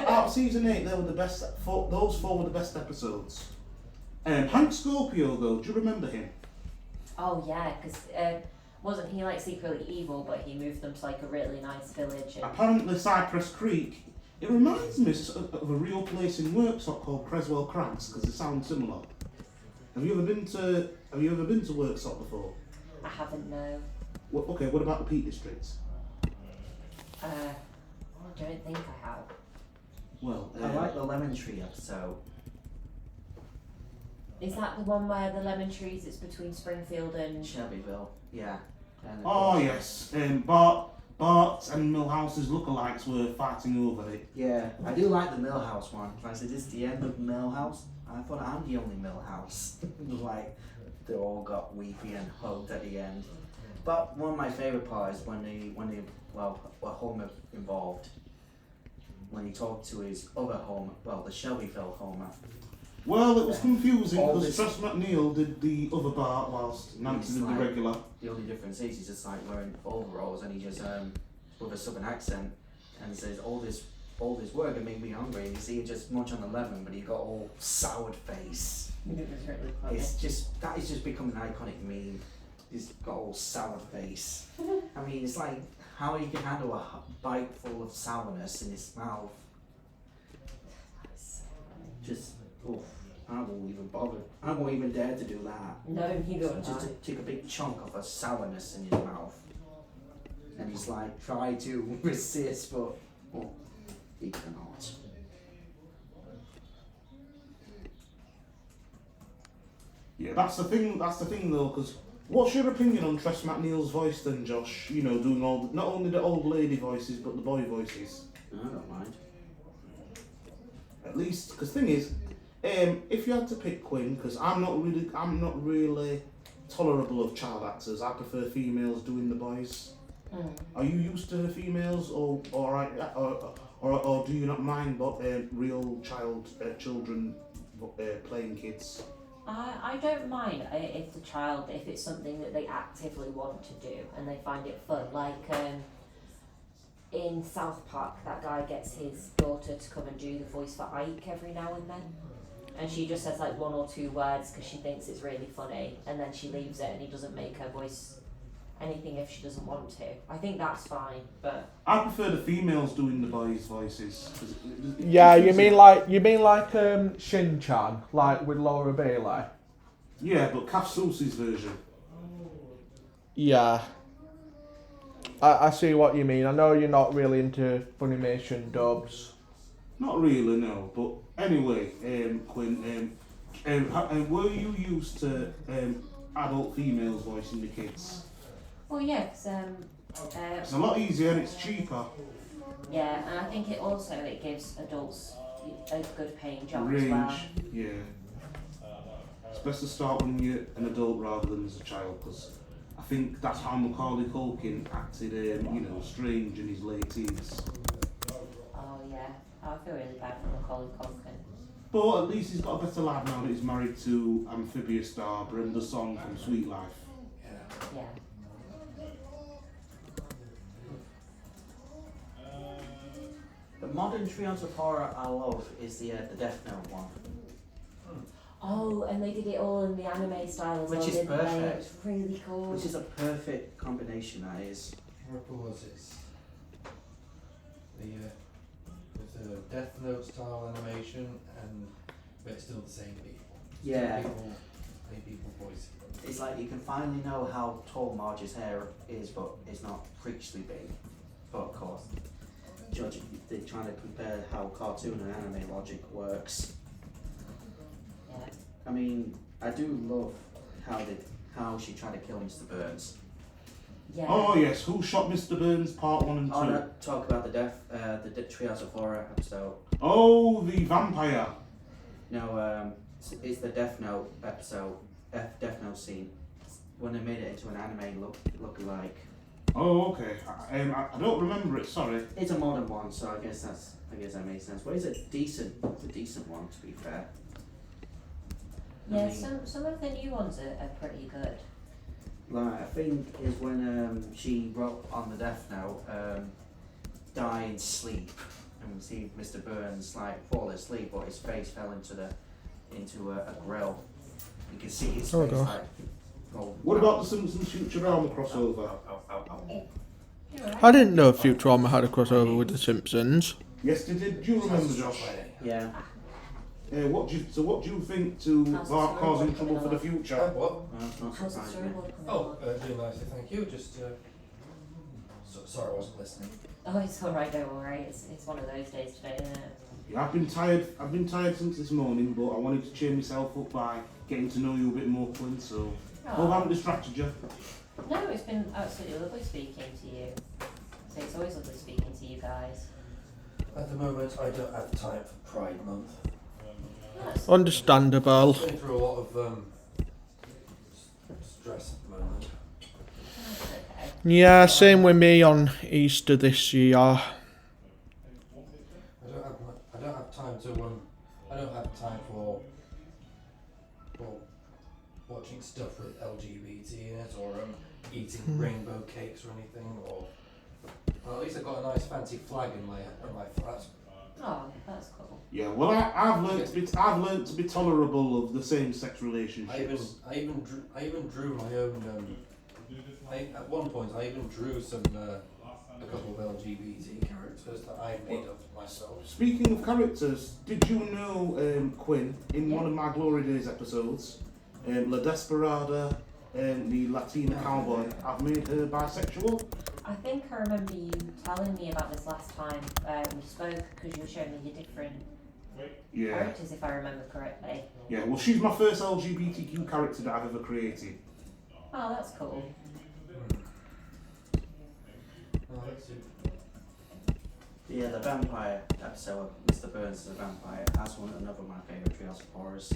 dog. of season 8, they were the best. Those 4 were the best episodes. Hank Scorpio, though, do you remember him? Oh yeah, because wasn't he like secretly evil, but he moved them to like a really nice village? And... Apparently, Cypress Creek. It reminds me of a real place in Worksop called Creswell Crags because they sound similar. Have you ever been to Worksop before? I haven't, no. Okay, what about the Peak Districts? I don't think I have. Well, I like the lemon tree episode. Is that the one where the lemon trees? It's between Springfield and... Shelbyville, yeah. And oh yes, Bart and Milhouse's lookalikes were fighting over it. Yeah, I do like the Millhouse one. I said, "This is the end of Millhouse." I thought I'm the only Millhouse. Like, they all got weepy and hugged at the end. But one of my favourite parts is when Homer involved. When he talked to his other Homer, the Shelbyville Homer. Well, it was confusing All because this- Tress MacNeil did the other Bart whilst Nancy did the like- regular. The only difference is he's just like wearing overalls and he just with a southern accent and he says all this work and make me hungry, and you see him just munch on the lemon, but he got all soured face. It was really funny. It's just that is just become an iconic meme. He's got all soured face. I mean, it's like how he can handle a bite full of sourness in his mouth. Just oof. I won't even bother. I won't even dare to do that. No, neither would Just I. to take a big chunk of a sourness in his mouth. And he's like, try to resist, but he cannot. Yeah, that's the thing though, because what's your opinion on Tress MacNeil's voice then, Josh? You know, doing not only the old lady voices, but the boy voices. I don't mind. At least, because thing is, if you had to pick Quinn, because I'm not really tolerable of child actors. I prefer females doing the boys. Are you used to the females, or do you not mind real children playing kids? I don't mind if it's something that they actively want to do and they find it fun. Like in South Park, that guy gets his daughter to come and do the voice for Ike every now and then. And she just says like 1 or 2 words because she thinks it's really funny, and then she leaves it and he doesn't make her voice anything if she doesn't want to. I think that's fine, but... I prefer the females doing the boys' voices. Yeah, you mean like Shin-Chan, like with Laura Bailey? Yeah, but Kath Soucy's version. Yeah. I see what you mean. I know you're not really into Funimation dubs. Not really, no. But anyway, Quinn, were you used to adult females voicing the kids? Well, yeah, 'cause, It's a lot easier and it's cheaper. yeah, and I think it gives adults a good paying job Range, as well. yeah. It's best to start when you're an adult rather than as a child, because I think that's how Macaulay Culkin acted, Strange in his late teens. Oh yeah, I feel really bad for Macaulay Culkin. But at least he's got a better life now that he's married to amphibious star Brenda Song from Sweet Life. Yeah. Yeah. The modern Trios of Horror I love is the Death Note one. Oh, and they did it all in the anime style as Which well, is didn't they? perfect. It's really cool. Which is a perfect combination, that is. What was it? With the Death Note style animation, but it's still the same people. Yeah. Same people voicing them. It's like you can finally know how tall Marge's hair is, but it's not freakishly big. But of course, they're trying to compare how cartoon and anime logic works. Yeah. I mean, I do love how she tried to kill Mr. Burns. Yeah. Oh yes, Who Shot Mr. Burns Part 1 and 2? Oh, no, talk about the Trios of Horror episode. Oh, the vampire. No, it's the Death Note episode, Death Note scene, when they made it into an anime look alike. Oh, okay. I don't remember it, sorry. It's a modern one, so I guess that makes sense. But it's a decent one, to be fair. I Yeah, mean, some of the new ones are pretty good. like, I think is when she wrote on the Death Note, die in sleep, and we see Mr. Burns like fall asleep, but his face fell into a grill. You can see his Oh, face God. like. Oh, What about the Simpsons Futurama crossover? I didn't know Futurama had a crossover with The Simpsons. Yes, they did. Do you remember, Josh? Yeah. What do you think to How's the Bart causing storyboard trouble for the coming future? What? That's not How's the surprising. storyboard coming Oh, along? doing nicely, thank you. Just, sorry, I wasn't listening. Oh, it's alright, don't worry. It's one of those days today, isn't it? Yeah, I've been tired since this morning, but I wanted to cheer myself up by getting to know you a bit more, Clint, so hope I haven't distracted you. No, it's been absolutely lovely speaking to you. So it's always lovely speaking to you guys. At the moment, I don't have time for Pride Month. That's Understandable. I'm going through a lot of stress at the moment. okay. Yeah, same with me on Easter this year. I don't have time to I don't have time for watching stuff with LGBT in it, or eating rainbow cakes or anything, or well, at least I've got a nice fancy flag in my flat. Oh, that's cool. Yeah, well, I've learnt to be tolerable of the same-sex relationships. I even drew my own. At one point, I even drew a couple of LGBT characters that I made up myself. Speaking of characters, did you know, Quinn, in one of my Glory Days episodes, La Desperada, the Latina cowboy, I've made her bisexual? I think I remember you telling me about this last time we spoke, because you were showing me your different Yeah. characters, if I remember correctly. Yeah, well, she's my first LGBTQ character that I've ever created. Oh, that's cool. Oh, that's it. Yeah, the vampire episode, Mr. Burns is a vampire. That's another of my favourite Trios of Horrors.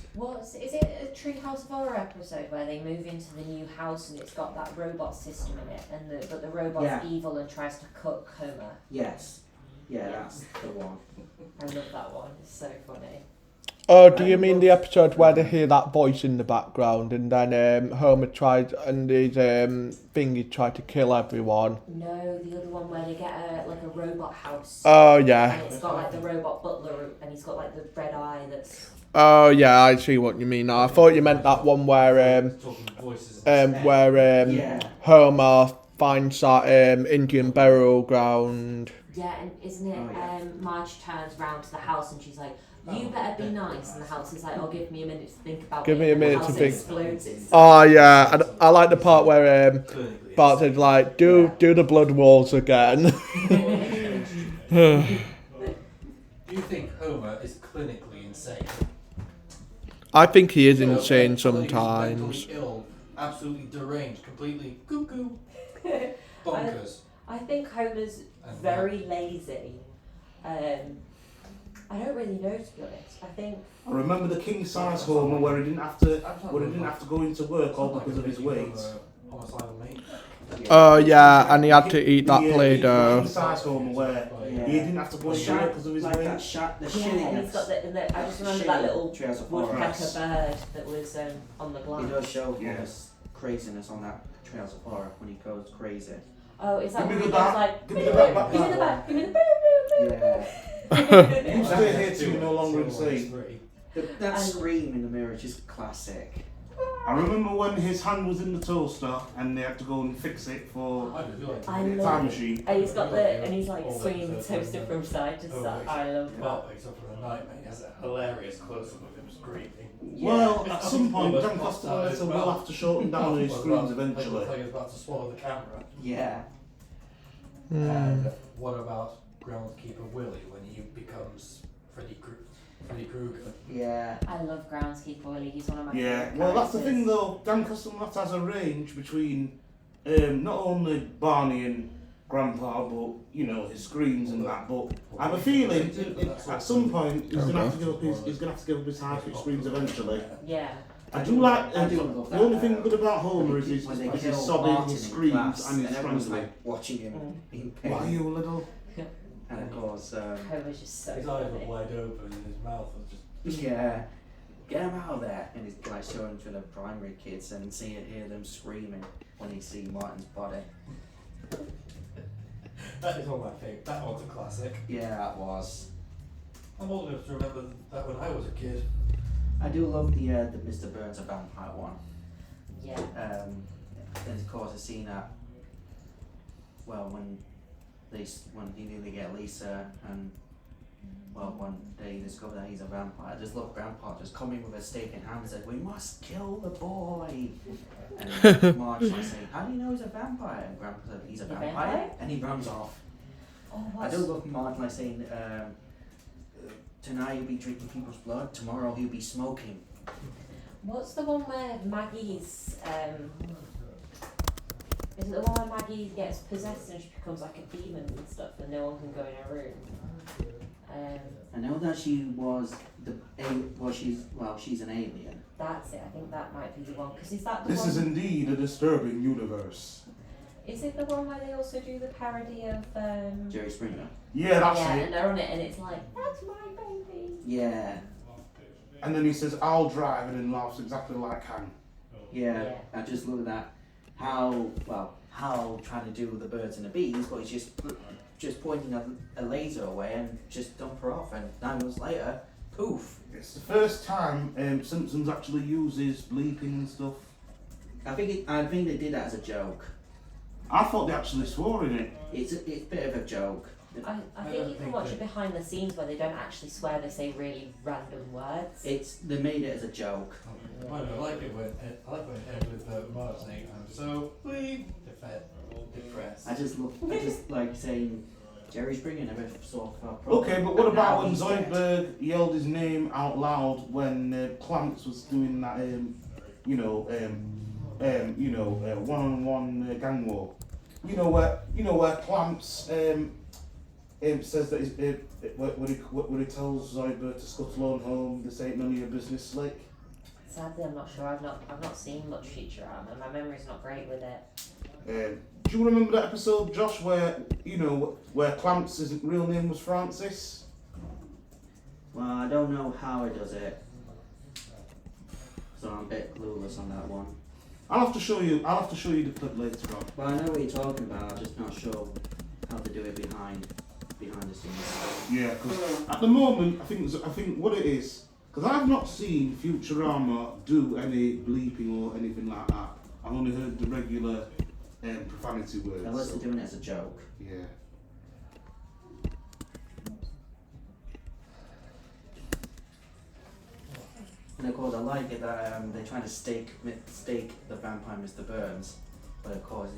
Is it a Treehouse of Horror episode where they move into the new house and it's got that robot system in it, but the robot's Yeah. evil and tries to cook Homer? Yes. Yeah, that's the one. I love that one. It's so funny. Oh, do you mean the episode where they hear that voice in the background and then Homer tried and his thingy tried to kill everyone? No, the other one where they get a robot house. Oh And yeah. it's got like the robot butler and he's got like the red eye that's. Oh yeah, I see what you mean now. I thought you meant that one where Talking voices. And Yeah. Homer finds that Indian burial ground. Yeah, and isn't it? Oh, yeah. Marge turns round to the house and she's like, You better be nice, and the house is like, oh, give me a minute to think about Give it. me a and the minute to house think. explodes inside. Oh yeah, and I like the part where Clinically Bart said like, do the blood walls again. Do you think Homer is clinically insane? I think he is You know, insane like, somebody who's sometimes. mentally ill, absolutely deranged, completely cuckoo, bonkers. I think Homer's very lazy. I don't really know, to be honest. I think I remember the king size Homer where he didn't have to go into work all because of his weight. Homicidal mate. Oh yeah, and he had to eat that The Play-Doh. king size Homer where he didn't have to go into work because of his like weight. that shot, the yeah, shitting. and he's got the I just remember that little woodpecker bird that was on the He glass. does show Yeah. his craziness on that Trails of Horror when he goes crazy. Oh, is that Give me when the he goes bat. like, Give me the bat. give me the bat, give me the boo, Yeah. You stay here till you're no longer insane. That And- scream in the mirror is just classic. I remember when his hand was in the toaster and they had to go and fix it for I the love time it. machine. And he's got and he's like swinging the toaster from side to side. I love that. Bart wakes up from a nightmare. He has a hilarious close up of him screaming. Well, at some point, Dan Costello will have to shorten down on his screams Like eventually. he was about to swallow the camera. Yeah. And what about groundskeeper Willie when he becomes Freddy Krueger? Yeah. I love Groundskeeper Willie. He's one of my Yeah, favourite well, that's the characters. thing though. Dan Costello has a range between not only Barney and Grandpa, but you know his screams and that. But I have a feeling at some point he's gonna have to give up his high pitched screams eventually. Yeah. I do like. I do love the that, only thing good about Homer is his, when they his kill sobbing, Martin his in screams, class, and his everyone's strangling. like watching him in pain. Why you little? And of course, Homer's just so His eyes funny. were wide open and his mouth was just. yeah, get him out of there. And he's like showing to the primary kids and hear them screaming when they see Martin's body. That is one of my favourite. That one's a classic. Yeah, that was. I'm old enough to remember that when I was a kid. I do love the Mr. Burns a vampire one. Yeah. And of course, the scene at when he nearly get Lisa and one day he discovered that he's a vampire. I just love Grandpa just coming with a stake in hand and said, "We must kill the boy." And Marge like saying, "How do you know he's a vampire?" And Grandpa said, "He's a vampire," and he runs off. Oh, I do love Marge like saying, "Tonight he'll be drinking people's blood. Tomorrow he'll be smoking." What's the one where Maggie's is it the one where Maggie gets possessed and she becomes like a demon and stuff and no one can go in her room? I know that she was she's an alien. That's it. I think that might be the one. Because is that the This one? is indeed a disturbing universe. Is it the one where they also do the parody of Jerry Springer. Yeah, that's yeah, it. and they're on it and it's like, that's my baby. Yeah, And then he says, "I'll drive," and then laughs exactly like Han. yeah. Yeah. I just look at that. How trying to do the birds and the bees, but he's just pointing a laser away and just dump her off, and 9 months later, poof. It's the first time Simpsons actually uses bleeping and stuff. I think they did that as a joke. I thought they actually swore in it. It's a bit of a joke. I think you can watch it behind the scenes where they don't actually swear, they say really random words. They made it as a joke. I like it when it ends with Marge saying, "I'm so depressed." I just like saying Jerry Springer never saw a problem. Okay, but what And now about when he's dead. Zoidberg yelled his name out loud when Clamps was doing that, one-on-one gang war? You know where Clamps says that when he tells Zoidberg to scuttle on home, this ain't none of your business, Slick. Sadly, I'm not sure. I've not seen much Futurama, and my memory's not great with it. Do you remember that episode, Josh, where Clamps' real name was Francis? Well, I don't know how he does it, so I'm a bit clueless on that one. I'll have to show you the clip later on. Well, I know what you're talking about. I'm just not sure how to do it behind the scenes. Yeah, because at the moment, I think what it is, because I've not seen Futurama do any bleeping or anything like that. I've only heard the regular profanity words. Unless they're doing it as a joke. Yeah. And of course, I like it that they're trying to stake the vampire Mr. Burns, but of course,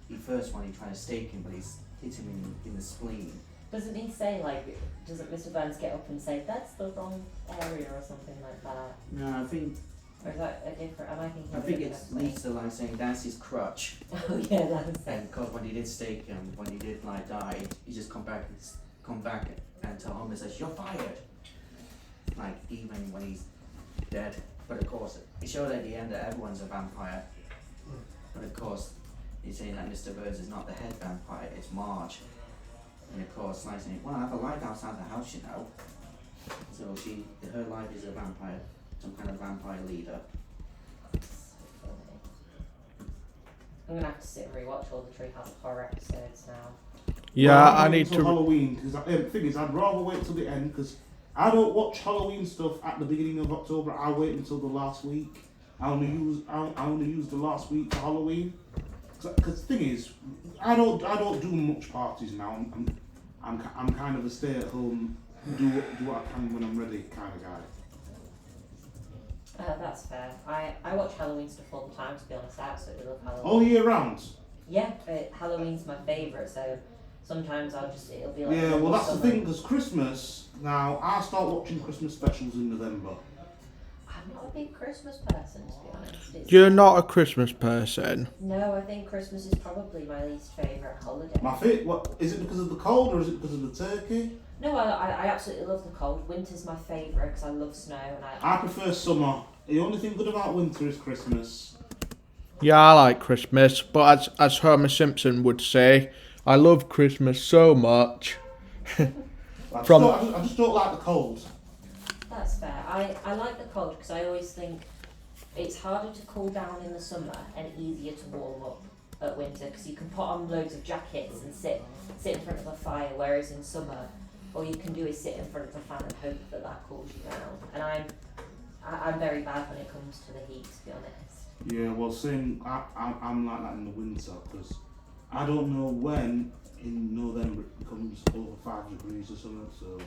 he first one he tried to stake him, but he's hit him in the spleen. Doesn't he say, like, doesn't Mr. Burns get up and say, that's the wrong area or something like that? No, I think Or is that a different, am I thinking I of a think different it's episode? Lisa like saying that's his crutch. Oh yeah, that's And it. because when he did stake him, when he did like die, he just come back and tell Homer says you're fired. Like even when he's dead. But of course, it showed at the end that everyone's a vampire. But of course, he's saying that Mr. Burns is not the head vampire, it's Marge. And of course, like saying, well, I have a life outside the house, you know. So her life is a vampire, some kind of vampire leader. I'm gonna have to sit and rewatch all the Treehouse Horror episodes now. Yeah, Well, I I'd wait need till to. Halloween because the thing is, I'd rather wait till the end because I don't watch Halloween stuff at the beginning of October. I wait until the last week. I only use the last week for Halloween. Because the thing is, I don't do much parties now. I'm kind of a stay at home, do what I can when I'm ready kind of guy. That's fair. I watch Halloween stuff all the time, to be honest. I absolutely love Halloween. All year round. Yeah, but Halloween's my favourite, so sometimes it'll be like. Yeah, well that's the summer. thing because Christmas. Now I start watching Christmas specials in November. I'm not a big Christmas person, to be honest. You're not a Christmas person. No, I think Christmas is probably my least favourite holiday. What is it because of the cold or is it because of the turkey? No, I absolutely love the cold. Winter's my favourite because I love snow and I prefer summer. The only thing good about winter is Christmas. Yeah, I like Christmas, but as Homer Simpson would say, I love Christmas so much. I From- just don't like the cold. That's fair. I like the cold because I always think it's harder to cool down in the summer and easier to warm up at winter because you can put on loads of jackets and sit in front of a fire, whereas in summer all you can do is sit in front of a fan and hope that cools you down. And I'm very bad when it comes to the heat, to be honest. Yeah, well, same. I'm like that in the winter because I don't know when in November it becomes over 5 degrees or something. So.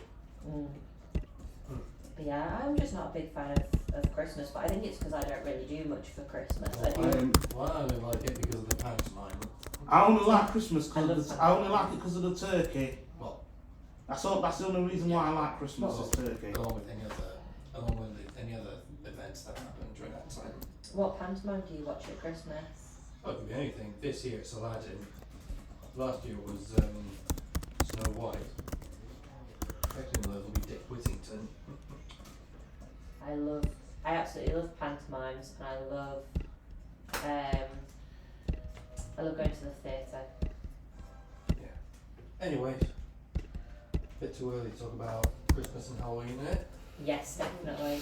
But yeah, I'm just not a big fan of Christmas, but I think it's because I don't really do much for Christmas. I do. Well, I only like it because of the pantomime. I only like Christmas because I I love only like it because of the turkey. Well, That's the only reason why I like Christmas is turkey. along with any other events that happen during that time. What pantomime do you watch at Christmas? Well, it could be anything. This year it's Aladdin. Last year was Snow White. Next year will be Dick Whittington. I absolutely love pantomimes, and I love going to the theatre. Yeah. Anyways, bit too early to talk about Christmas and Halloween, isn't it? Yes, definitely.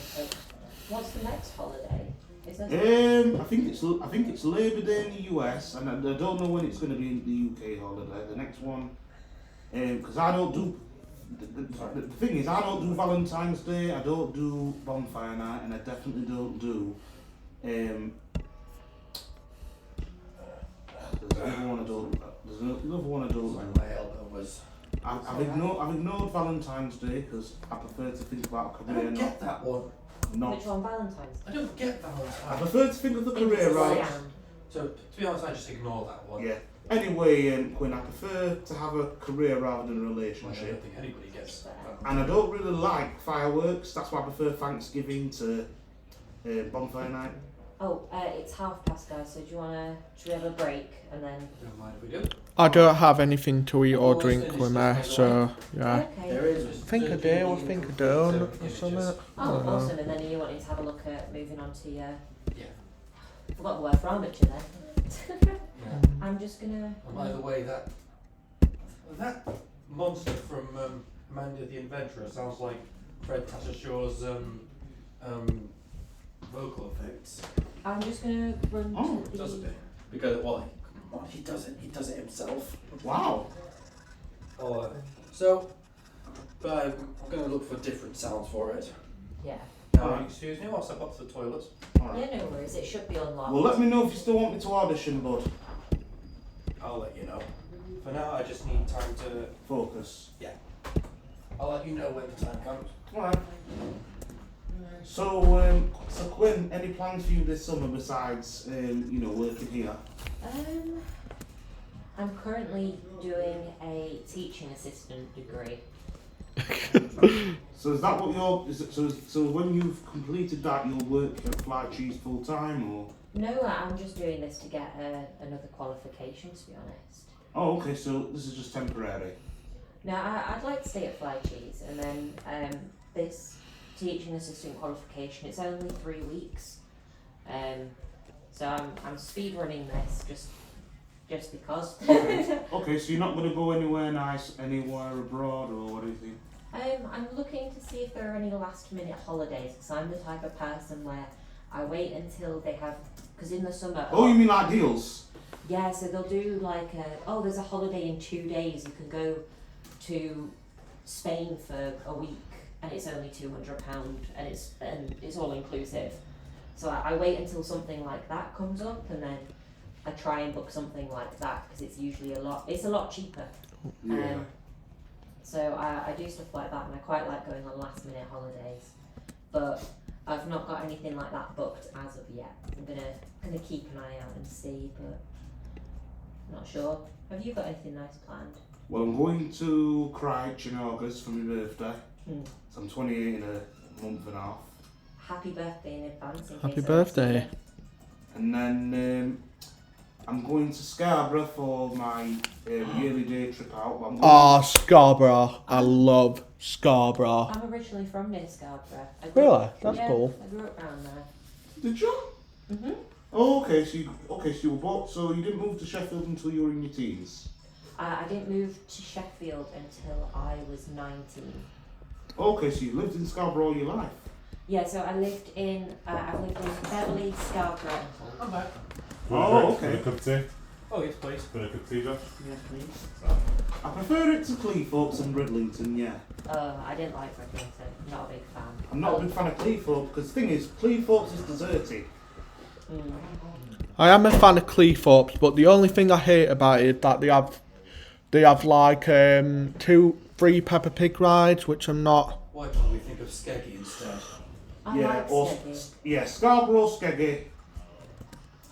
What's the next holiday? Is there I think it's Labor Day in the US, and I don't know when it's going to be in the UK holiday. The next one, because I don't do. The thing is, I don't do Valentine's Day. I don't do bonfire night, and I definitely don't do. There's another one I don't. There's another one I don't do. My elbow was. I've ignored Valentine's Day because I prefer to think about a I career, don't not get that one. not. which one? Valentine's? I don't get I Valentine's. prefer to think of the career Interesting. right. So, to be honest, I just ignore that one. Yeah. Anyway, Quinn, I prefer to have a career rather than a Well, I don't relationship. think anybody gets that. And I don't really like fireworks. That's why I prefer Thanksgiving to bonfire night. Oh, it's 5:30, guys. So should we have a break and then? Don't mind if we do. I don't have anything to eat or Oh, drink it's with me, finished, so yeah. Okay. There is. Think a day or think a donut or something. I Oh, don't know. awesome. And then are you wanting to have a look at moving on to your? Yeah. I forgot the word for amateur then. Yeah. I'm just gonna. And by the way, that monster from Amanda the Inventor sounds like Fred Tatasciore vocal effects. I'm just gonna run Oh, to the. Doesn't it? Because he does it himself. Wow. But I'm going to look for different sounds for it. Yeah. Excuse me, whilst I pop to the toilet. Alright. Yeah, no worries. It should be unlocked. Well, let me know if you still want me to audition, bud. I'll let you know. For now, I just need time to. Focus. I'll let you know when the time comes. Alright. So Quinn, any plans for you this summer besides, working here? I'm currently doing a teaching assistant degree. So is that what so when you've completed that, you'll work at Flycheese full time, or? No, I'm just doing this to get another qualification, to be honest. Oh, okay. So this is just temporary. No, I'd like to stay at Flycheese, and then this teaching assistant qualification, it's only 3 weeks. So I'm speed running this just because. Okay, so you're not going to go anywhere abroad or anything? I'm looking to see if there are any last minute holidays, because I'm the type of person where I wait until they have, because in the summer. Oh, you mean like deals? Yeah, so they'll do like there's a holiday in 2 days, you can go to Spain for a week and it's only £200 and it's all inclusive. So I wait until something like that comes up, and then I try and book something like that, because it's usually a lot cheaper. Yeah. So I do stuff like that, and I quite like going on last minute holidays, but I've not got anything like that booked as of yet. I'm gonna keep an eye out and see, but not sure. Have you got anything nice planned? Well, I'm going to Christchurch in August for my birthday. So I'm 28 in a month and a half. Happy birthday in advance. Happy birthday. And then I'm going to Scarborough for my yearly day trip out. Scarborough. I love Scarborough. I'm originally from near Scarborough. Really? That's cool. I grew up around there. Did you? Mhm. Oh, okay. So you were bought. So you didn't move to Sheffield until you were in your teens. I didn't move to Sheffield until I was 19. Okay, so you lived in Scarborough all your life. Yeah, so I've lived in Beverley, Scarborough, and Hull. I'm back. Oh, okay. Want a cup of tea? Oh, yes, please. Want a cup of tea, Josh? Yes, please. I prefer it to Cleethorpes and Bridlington, yeah. I didn't like Bridlington. Not a big fan. I'm not a big fan of Cleethorpes because the thing is, Cleethorpes is deserty. Mm. I am a fan of Cleethorpes, but the only thing I hate about it is that they have like 2 free Peppa Pig rides, which I'm not. Why can't we think of Skeggy instead? I Yeah, like or Skeggy. Scarborough, Skeggy.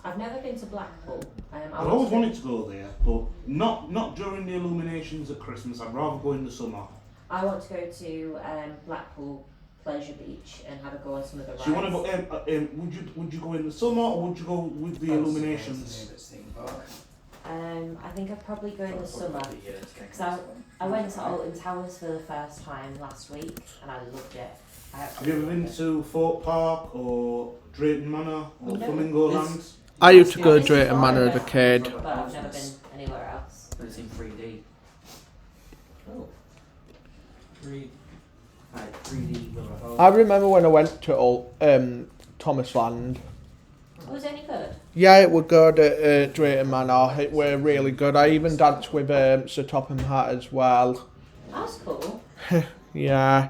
I've never been to Blackpool. I've always wanted to go there, but not during the illuminations at Christmas. I'd rather go in the summer. I want to go to Blackpool Pleasure Beach and have a go on some of the rides. So you want to go? Would you go in the summer or would you go with the illuminations? I think I'd probably go in the summer. Because I went to Alton Towers for the first time last week and I loved it. Have you ever been to Fort Park or Drayton Manor or No. Flamingo Land? I used to go to This is Drayton Manor as a Florida, kid. but I've never been anywhere else. But it's in 3D. Oh. Like 3D. I remember when I went to Thomas Land. Was it any good? Yeah, it was good at Drayton Manor. It were really good. I even danced with Sir Topham Hatt as well. That's cool. Yeah.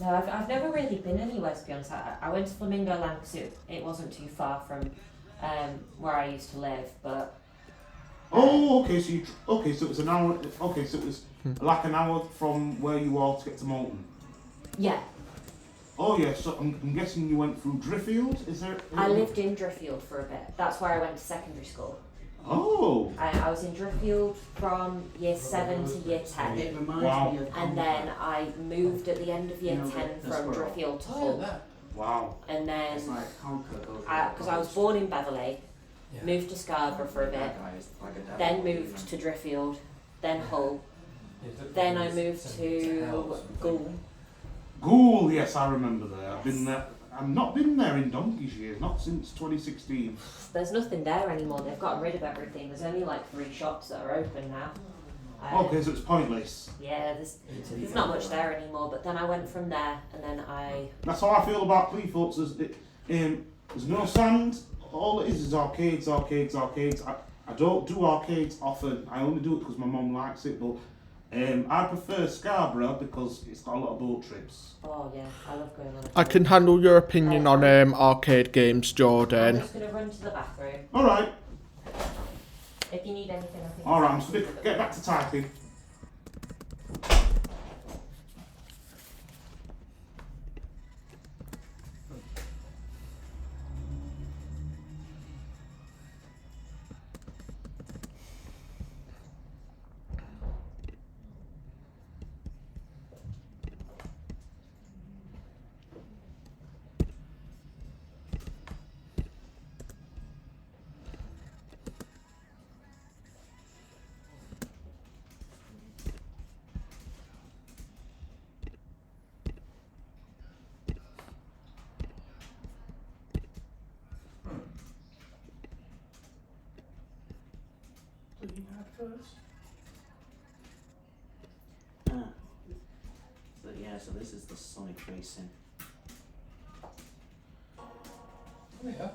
No, I've never really been anywhere, to be honest. I went to Flamingo Land because it wasn't too far from where I used to live, but... Oh, okay. So so it was an hour. Okay, so it was like an hour from where you are to get to Moulton. Yeah, Oh yeah. So I'm guessing you went through Driffield. Is there? I lived in Driffield for a bit. That's where I went to secondary school. Oh. I was in Driffield from year 7 to year 10. It reminds Wow. me of And then I moved at the end of year You know, 10 the from squirrel. Driffield to Oh, Hull. that. Wow. And then, It's like Conker goes. because I was born in Beverley, Yeah. moved to Scarborough for a bit, That guy is like a devil. then moved to Driffield, then Hull, then I moved to Goole. Goole. Yes, I remember there. I've been there. I've not been there in donkey's years. Not since 2016. There's nothing there anymore, they've gotten rid of everything. There's only like 3 shops that are open now. Okay, so it's pointless. Yeah, there's not much there anymore, but then I went from there and then That's how I feel about Cleethorpes. There's no sand. All it is arcades. I don't do arcades often. I only do it because my mum likes it. But I prefer Scarborough because it's got a lot of boat trips. oh yeah, I love going on a I tour. can handle your opinion on arcade games, I'm Jordan. just going to run to the bathroom. All right. If you need anything, I think. All right. I'm just gonna get back to typing. first. Ah. So yeah, so this is the Sonic Racing. Oh yeah.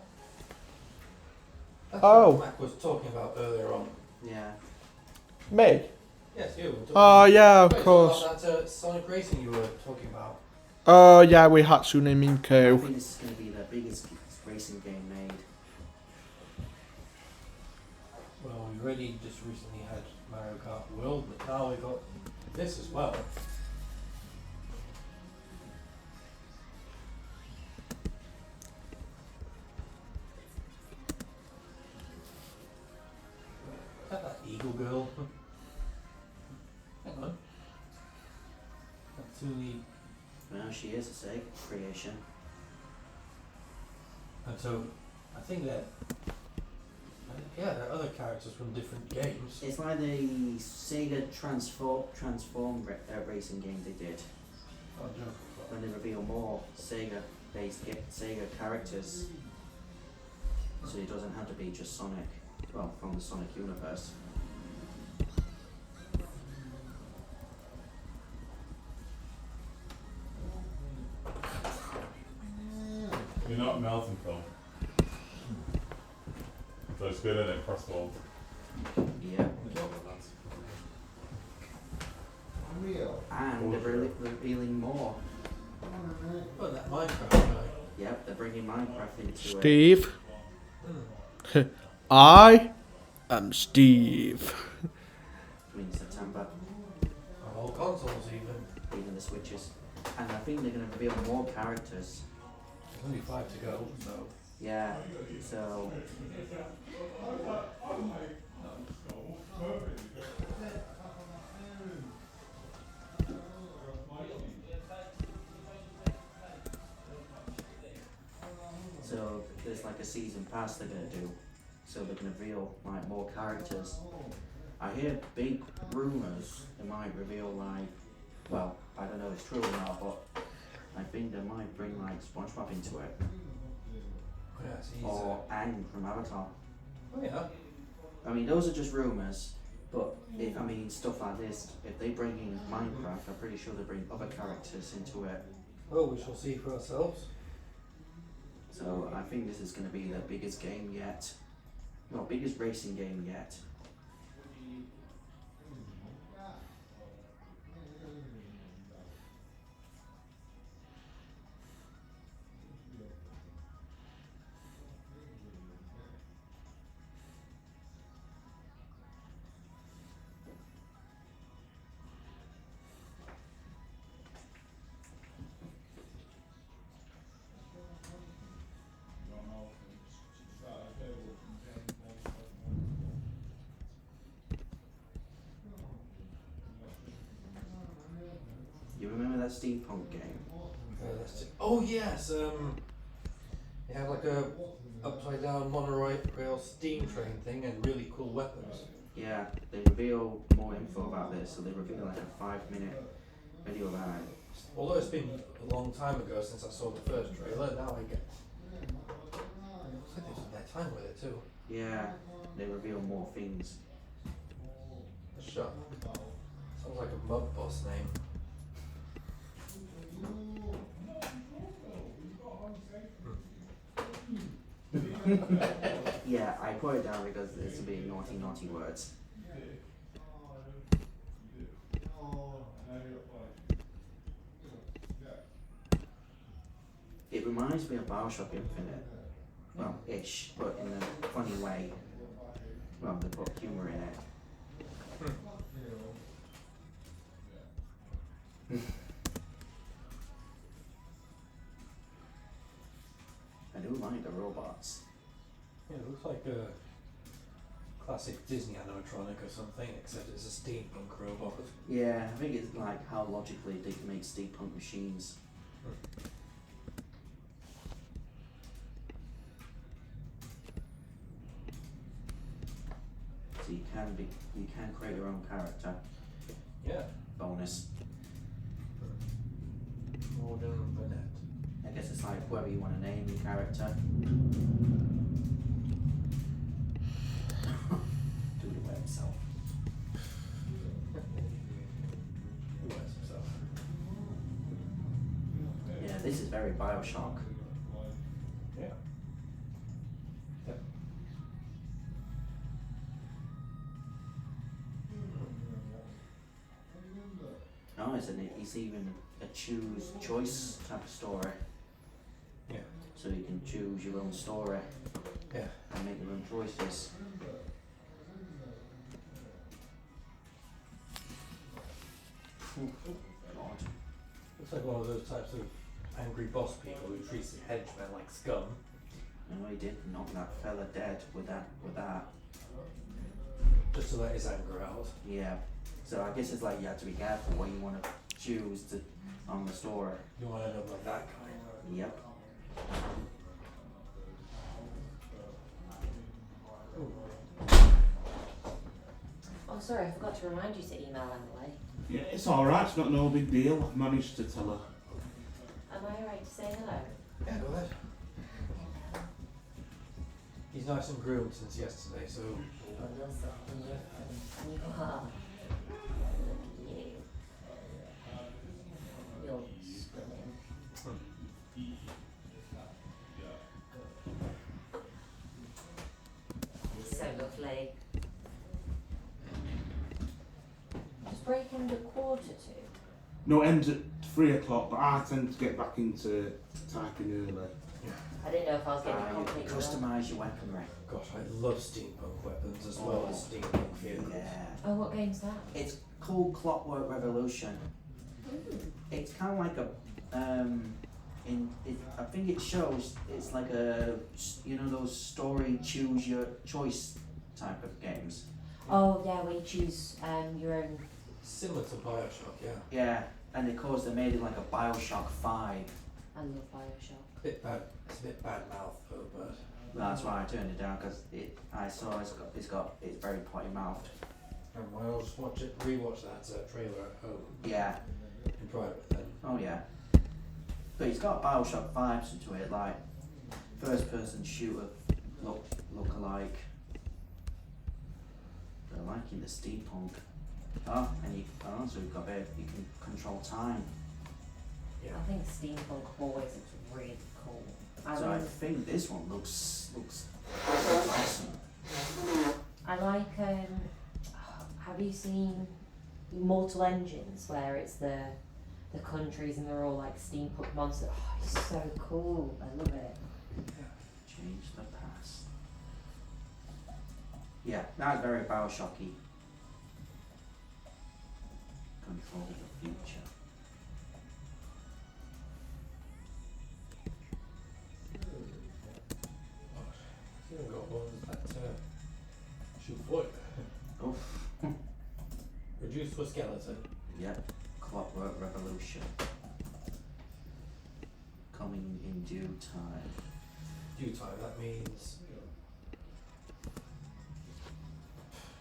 That's Oh. what Mac was talking about earlier on. Yeah. Me? Yes, you were talking Oh yeah, of Wait, course. about that Sonic Racing you were talking about. Oh yeah, we Hatsune I Miku. think this is going to be the biggest racing game made. Well, we already just recently had Mario Kart World, but now we got this as well. Is that Eagle Girl? Hang on. Hatsune. Well, she is a Sega creation. And so, I think that. Yeah, there are other characters from different games. It's like the Sega Transform racing game they did. Oh, joke. When they reveal more Sega-based Sega characters. So it doesn't have to be just Sonic. Well, from the Sonic universe. You're not melting, Phil. So it's good in it, press hold. Yeah. And they're revealing more. Oh, that Minecraft guy. Yep, they're bringing Minecraft into it. Steve. Hmm. I am Steve. In September, All consoles even. even the Switches. And I think they're going to reveal more characters. There's only 5 to go, so. Yeah, so there's like a season pass they're gonna do. So they're gonna reveal like more characters. I hear big rumours they might reveal like, well, I don't know if it's true or not, but I think they might bring like SpongeBob into it. Oh, yeah, it's easy. Or Aang from Avatar. Oh, yeah. I mean, those are just rumours, but if, I mean, stuff like this, if they bring in Minecraft, I'm pretty sure they bring other characters into it. Well, we shall see for ourselves. So I think this is going to be the biggest game yet. No, biggest racing game yet. You remember that steampunk game? Let's see. Oh, yes. They have like a upside down monorail steam train thing and really cool weapons. Yeah, they reveal more info about this, so they reveal like a 5-minute video about it. Although it's been a long time ago since I saw the first trailer, now I get. Looks like they took their time with it too. Yeah, they reveal more things. Shut. Sounds like a mud boss name. Yeah, I put it down because it's a bit naughty words. It reminds me of Bioshock Infinite. Well, ish, but in a funny way. Well, they put humour in it. I do like the robots. Yeah, it looks like a classic Disney animatronic or something, except it's a steampunk robot. Yeah, I think it's like how logically they can make steampunk machines. So you can create your own character. Yeah. Bonus. Modern Burnett. I guess it's like whoever you want to name your character. Do it by himself. very Bioshock. Yeah. Yeah. No, it's even a choice type of story. Yeah. So you can choose your own story Yeah. and make your own choices. God. Looks like one of those types of angry boss people who treats the henchmen like scum. No, he did knock that fella dead with that. Just to let his anger out. Yeah. So I guess it's like you have to be careful what you want to choose on the story. You want to end up like that guy. Yep. Oh, sorry, I forgot to remind you to email Emily. Yeah, it's alright, it's not no big deal. I've managed to tell her. Am I alright to say hello? Yeah, go ahead. He's nice and groomed since yesterday, so Oh, you're so cute. You are. Look at you. You're stunning. So lovely. Just break into 1:45. No, it ends at 3 o'clock, but I tend to get back into typing early. I didn't know if I was getting completely wrong. Customise your weaponry. gosh, I love steampunk weapons as well as steampunk vehicles. Yeah. Oh, what game's that? It's called Clockwork Revolution. It's kind of like a, I think it shows, it's like a, those story choose your choice type of games. Oh, yeah, where you choose your own. Similar to Bioshock, yeah. Yeah, and of course they made it like a Bioshock 5. I love Bioshock. It's a bit bad mouth though, but That's why I turned it down, because I saw it's very potty mouthed. I'll just rewatch that trailer at home Yeah. in private then. Oh yeah. But it's got Bioshock vibes into it, like first person shooter look alike. They're liking the steampunk. Oh, and so you've got you can control time. Yeah. I think steampunk always looks really cool. So I think this one looks awesome. I like. Have you seen Mortal Engines, where it's the countries and they're all like steampunk monsters? Oh, it's so cool. I love it. Change the past. Yeah, that's very Bioshocky. Control the future. It's even got ones that shoot wood. Oh, Reduced to a skeleton. yep. Clockwork Revolution. Coming in due time. Due time, that means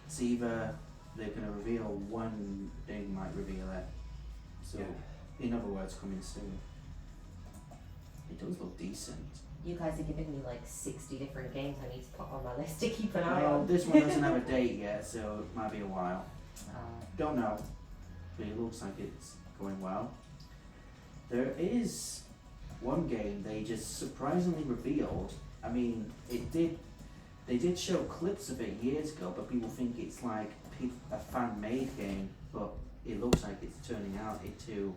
It's either they're going to reveal one, they might reveal it. So, in other words, coming soon. It does look decent. You guys are giving me like 60 different games I need to put on my list to keep an eye Well, on. this one doesn't have a date yet, so it might be a while. Uh, Don't know, but it looks like it's going well. There is one game they just surprisingly revealed. I mean, they did show clips of it years ago, but people think it's like a fan-made game, but it looks like it's turning out into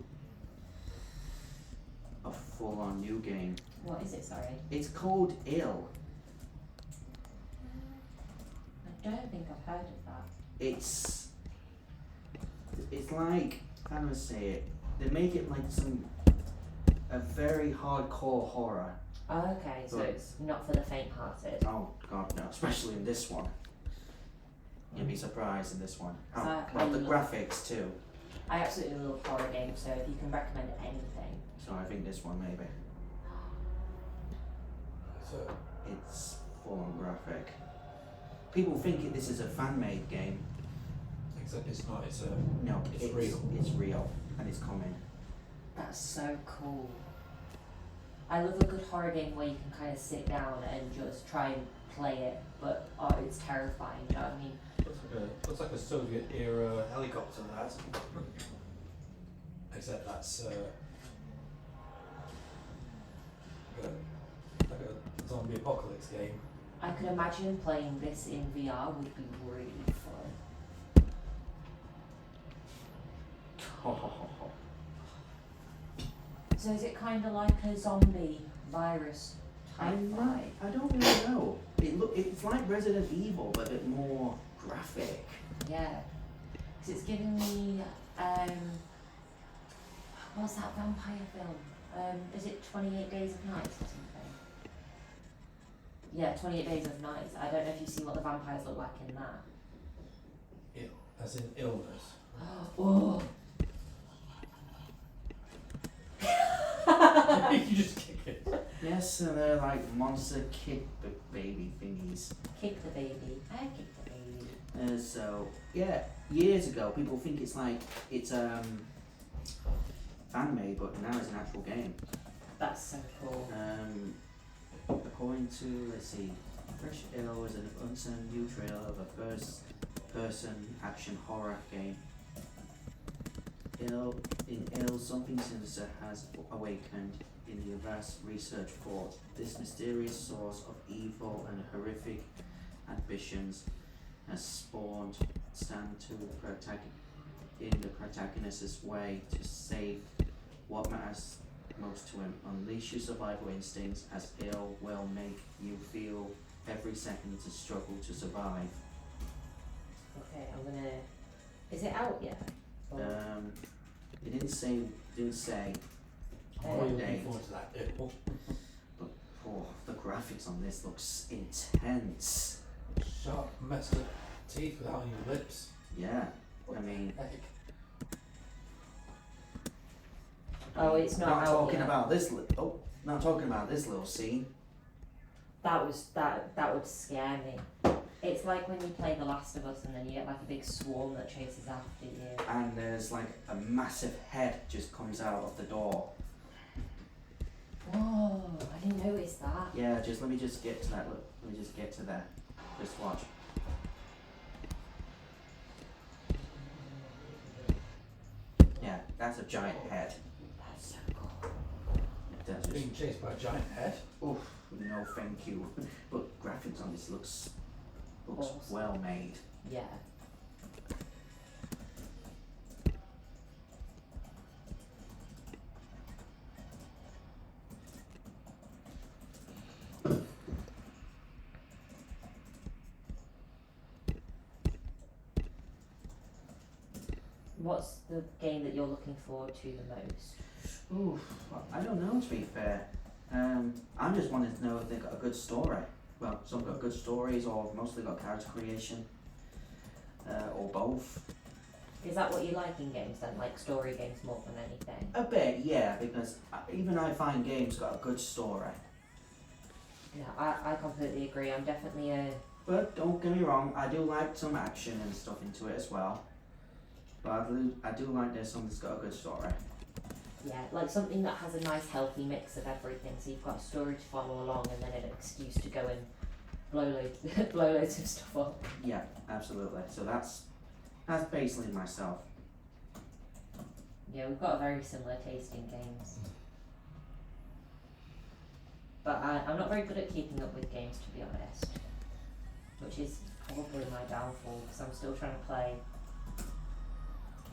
a full-on new game. what is it, sorry? It's called Ill. I don't think I've heard of that. It's like, how do I say it? They make it like a very hardcore horror. Oh, okay, so But- it's not for the faint-hearted. Oh god no, especially in this one. You'll be surprised in this one. So Well, the I love- graphics too. I absolutely love horror games, so if you can recommend anything. So I think this one maybe. so. It's full on graphic. People think this is a fan-made game. Except it's not. It's a. No, It's real. It's real, and it's coming. That's so cool. I love a good horror game where you can kind of sit down and just try and play it, but oh, it's terrifying, you know what I mean? Looks like a Soviet era helicopter. That. Except that's zombie apocalypse game. I could imagine playing this in VR would be really fun. So is it kind of like a zombie virus type vibe? I don't really know. It's like Resident Evil, but a bit more graphic. Yeah. Because it's giving me, what's that vampire film? Is it 28 Days of Night or something? Yeah, 28 Days of Night. I don't know if you've seen what the vampires look like in that. As in illness. Oh! You just kick it. Yes, and they're like monster kick baby thingies. Kick the baby. I kick the baby. So yeah, years ago, people think it's fan made, but now it's an actual game. That's so cool. According to, let's see, Fresh Ill is an unsung new trailer of a first-person action horror game. In Ill, something sinister has awakened in the vast research fort. This mysterious source of evil and horrific ambitions has spawned stand to in the protagonist's way to save what matters most to him. Unleash your survival instincts, as Ill will make you feel every second to struggle to survive. Okay, I'm gonna. Is it out yet? Or- It didn't say. I'm really looking forward to that. Ill. Oh, the graphics on this looks intense. Sharp, messed up teeth without any lips. Yeah, I mean, Heck. Oh, it's not out talking yet. about this. Not talking about this little scene. That would scare me. It's like when you play The Last of Us and then you get like a big swarm that chases after you. And there's like a massive head just comes out of the door. Whoa, I didn't notice that. Yeah, let me just get to that. Look, let me just get to there. Just watch. Yeah, that's a giant head. That's so cool. That's just, Being chased by a giant head. oof, no thank you. But graphics on this looks Awesome. well made. Yeah. What's the game that you're looking forward to the most? Ooh, I don't know, to be fair. I'm just wanting to know if they've got a good story. Well, some got good stories, or mostly got character creation, or both. Is that what you like in games then? Like story games more than anything? A bit, yeah, because even I find games got a good story. Yeah, I completely agree. I'm definitely a. But don't get me wrong, I do like some action and stuff into it as well. But I do like there's something that's got a good story. Yeah, like something that has a nice healthy mix of everything, so you've got a story to follow along and then an excuse to go and blow loads of stuff up. Yeah, absolutely. So that's basically myself. Yeah, we've got a very similar taste in games. But I'm not very good at keeping up with games, to be honest. Which is probably my downfall, because I'm still trying to play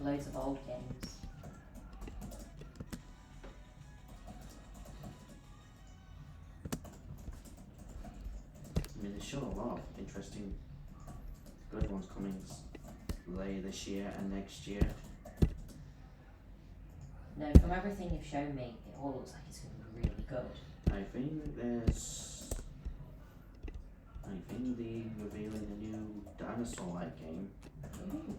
loads of old games. I mean, there's sure a lot of interesting, good ones coming later this year and next year. No, from everything you've shown me, it all looks like it's going to be really good. I think they're revealing a new dinosaur-like game. Ooh.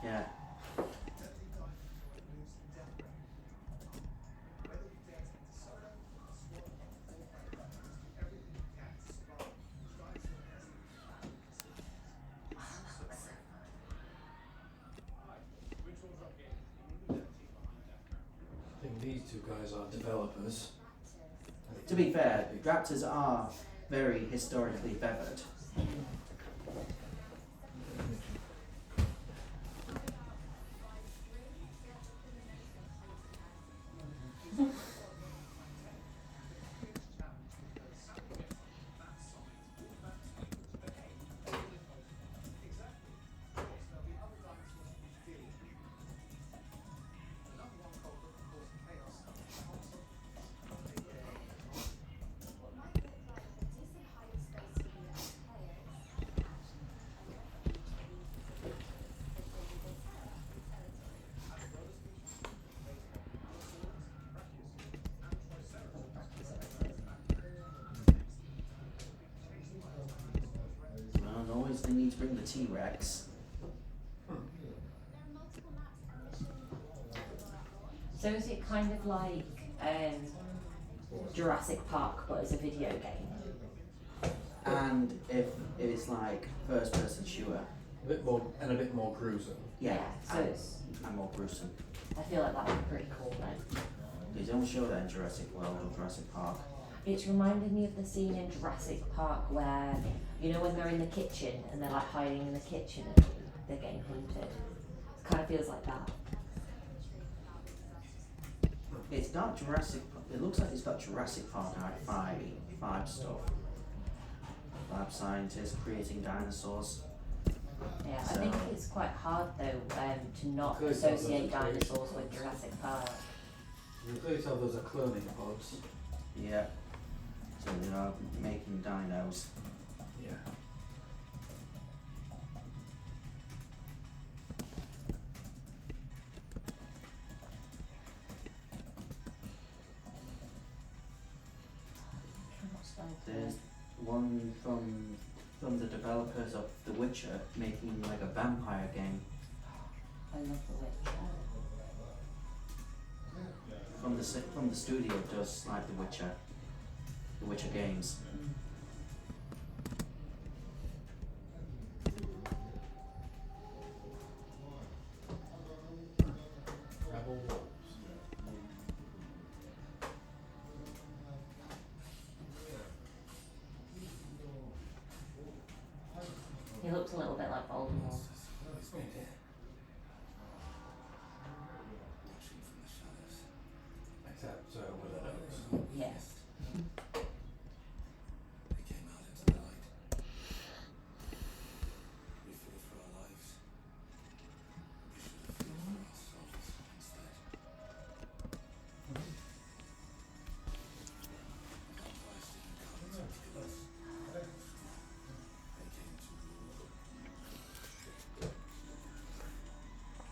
Yeah. I think these two guys are developers. To be fair, raptors are very historically feathered. bring the T-Rex. So is it kind of like Jurassic Park, but as a video game? And if it's like first-person shooter, A bit more gruesome. yeah, So it's. and more gruesome. I feel like that would be pretty cool then. They don't show that in Jurassic World or Jurassic Park. It's reminded me of the scene in Jurassic Park where, you know, when they're in the kitchen and they're like hiding in the kitchen and they're getting hunted. It kind of feels like that. It's got Jurassic. It looks like it's got Jurassic Park five stuff. Lab scientists creating dinosaurs. Yeah, I think it's quite hard though to not Good, associate that's great. dinosaurs with Jurassic Park. You can clearly tell those are cloning pods. Yeah. So they are making dinos. Yeah. There's one from the developers of The Witcher making like a vampire game. I love The Witcher. From the studio does like The Witcher games. Rebel Wolves. He looks a little bit like Voldemort. Except with a nose. Yes.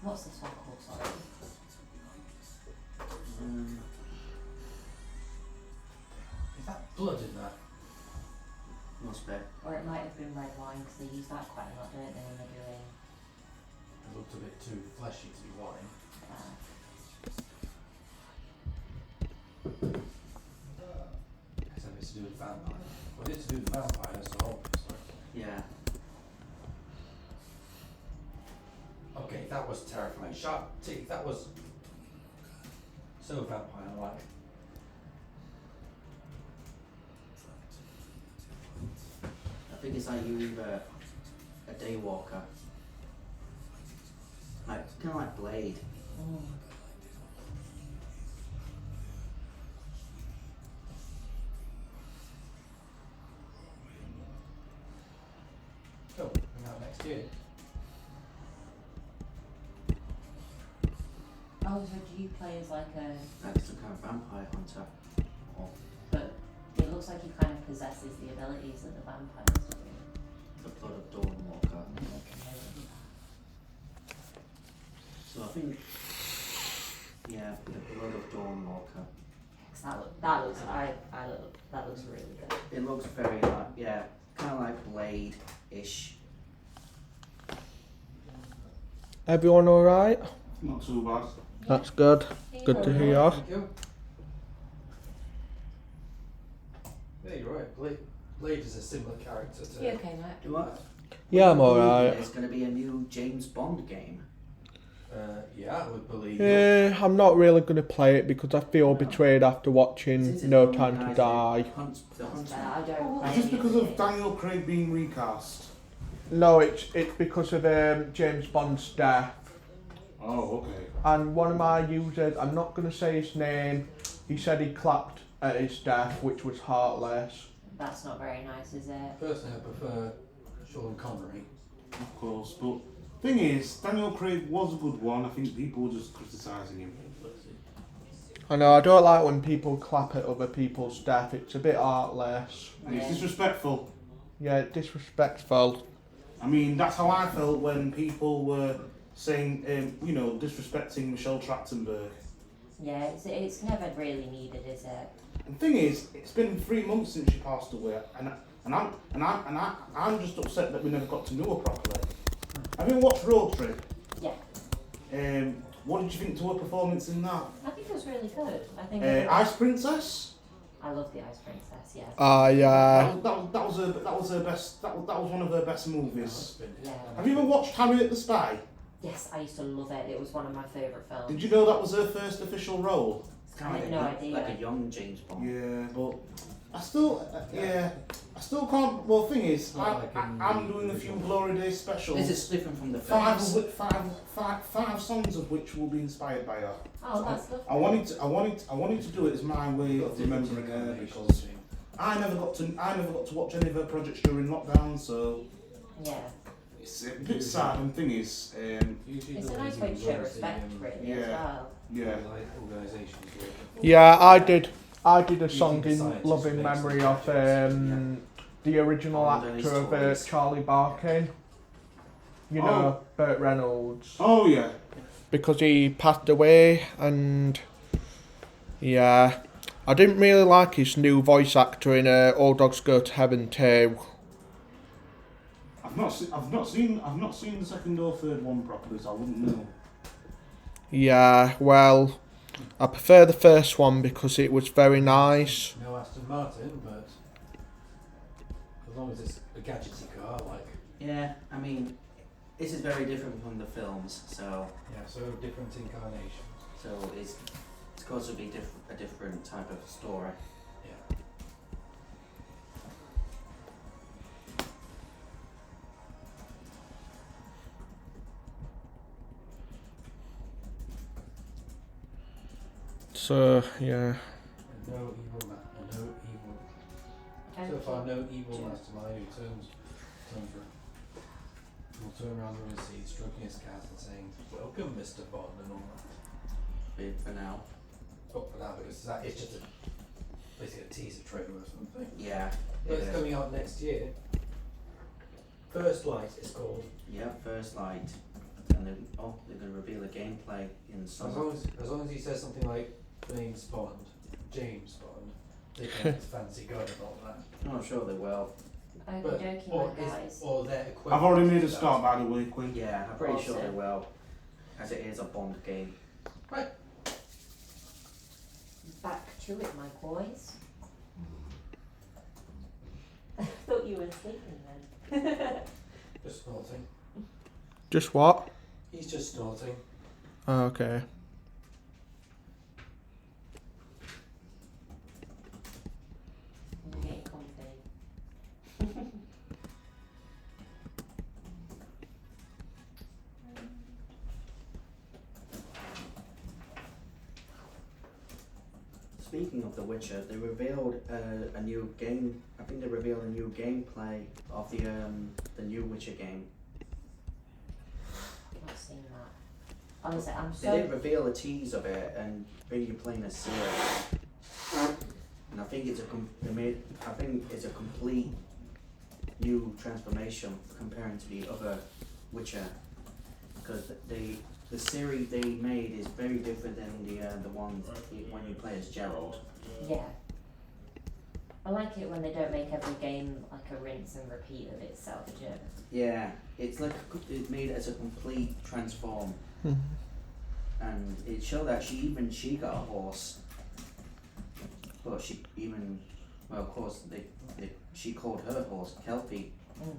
What's this one called, sorry? Is that blood in that? Must be. Or it might have been red wine because they use that quite a lot, don't they, when they're doing It looked a bit too fleshy to be wine. Except it's to do with vampire. Well, it's to do with vampires, so obviously. Yeah. Okay, that was terrifying. Sharp teeth, that was so vampire-like. I think it's like you either a daywalker. Like kinda like Blade. Cool, coming out next year. Oh, so do you play as like a... Like some kind of vampire hunter. Or But it looks like he kind of possesses the abilities of the vampires, doesn't he? the Blood of Dawnwalker. So I think yeah, the Blood of Dawnwalker. 'Cause that looks really good. It looks very like yeah, kinda like Blade-ish. Everyone alright? Not too bad. That's good. Good to hear. Thank you. Yeah, you're right. Blade is a similar character to. You okay, Matt? Do I? Yeah, I'm alright. There's gonna be a new James Bond game. Yeah, I would believe. you. Yeah, I'm not really going to play it because I feel betrayed after watching Is it No from the Time to guys Die. who hunt the I Huntsman? don't play Is this any because of of it. Daniel Craig being recast? No, it's because of James Bond's death. Oh, okay. And one of my users, I'm not going to say his name, he said he clapped at his death, which was heartless. That's not very nice, is it? Personally, I prefer Sean Connery. Of course, but thing is, Daniel Craig was a good one. I think people were just criticising him. I know, I don't like when people clap at other people's death, it's a bit heartless. And it's Yeah. disrespectful. Yeah, disrespectful. I mean, that's how I felt when people were saying, disrespecting Michelle Trachtenberg. Yeah, it's never really needed, is it? And the thing is, it's been 3 months since she passed away, and I'm just upset that we never got to know her properly. Have you watched Road Trip? Yeah. What did you think to her performance in that? I think it was really good. I think Ice Princess? I love the Ice Princess, yeah. Yeah. That was her best. That was one of her best movies. Yeah. Have you ever watched Harriet the Spy? Yes, I used to love it. It was one of my favourite films. Did you know that was her first official role? It's kind I of had no idea. like a young James Bond. Yeah, but I still can't. Well, the thing is, I'm doing a few Glory Days specials. This is different from the films. Five songs of which will be inspired by her. Oh, that's lovely. I wanted to do it as my way of remembering her because I never got to watch any of her projects during lockdown, so Yeah. it's a bit sad. And the thing is, It's a nice way to show respect, really, as well. yeah. Yeah, I did a song in loving memory of the original actor of Charlie Barkin. You know, Burt Reynolds. Oh yeah. Because he passed away, and yeah, I didn't really like his new voice actor in All Dogs Go to Heaven 2. I've not seen the second or third one properly, so I wouldn't know. Yeah, well, I prefer the first one because it was very nice. No Aston Martin, but as long as it's a gadgety car, like Yeah, I mean, this is very different from the films, so so different incarnations. it's got to be a different type of story. Yeah. So, yeah. And no evil and no evil. Thank So far, you. no evil mastermind who turns will turn around the seat, stroking his cat and saying, "Welcome, Mr. Bond," and all that. Big for now. But for now, because it's just basically a teaser trailer or something. Yeah. But it it's is. coming out next year. First Light is called. Yeah, First Light. And then, they're going to reveal the gameplay in As summer. long as he says something like James Bond, they can fancy God and all that. Oh, I'm sure they will. But Okie or dokie, my guys. or their equivalent. I've already made a to start, that. by the way, Quinn. Yeah, I'm pretty sure they Awesome. will. As it is a Bond game. Back to it, my boys. I thought you were sleeping then. Just snorting. Just what? He's just snorting. Oh, okay. I'm getting comfy. Speaking of The Witcher, they revealed a new game. I think they revealed a new gameplay of the new Witcher game. I've not seen that. Honestly, I'm They did so. reveal a tease of it and when you're playing a series. And I think it's a complete new transformation comparing to the other Witcher, because the series they made is very different than the one when you play as Geralt. Yeah. I like it when they don't make every game like a rinse and repeat of itself, do you know? Yeah, it's like it's made as a complete transform, and it showed that she got a horse, but of course she called her horse Kelpie. Mm.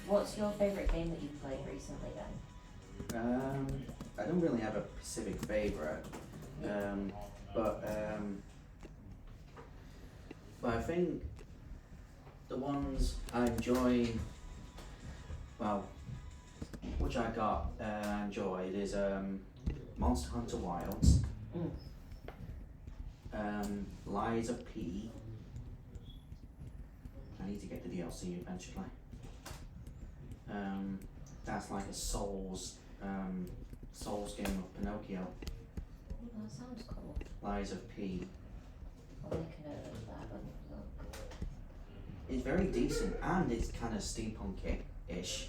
What's your favourite game that you've played recently then? I don't really have a specific favourite, but I think the ones I enjoy, which I got enjoyed is Monster Hunter Wilds, Lies of P. I need to get the DLC eventually. That's like a Souls game of Pinocchio. Oh, that sounds cool. Lies of P. I'll make a note of that. Look. It's very decent and it's kind of steampunk-ish.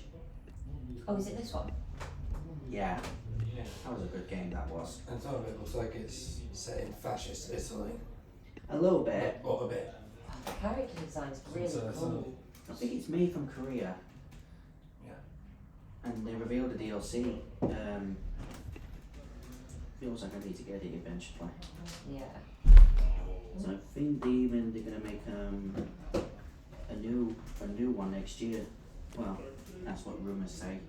Oh, is it this one? Yeah, Yeah. that was a good game. That was. And some of it looks like it's set in fascist Italy. A little bit. Or a bit. The character design's really cool. I think it's made from Korea. Yeah. And they revealed the DLC. Feels like I need to get it eventually. Yeah. So I think they're gonna make a new one next year. Well, that's what rumours say.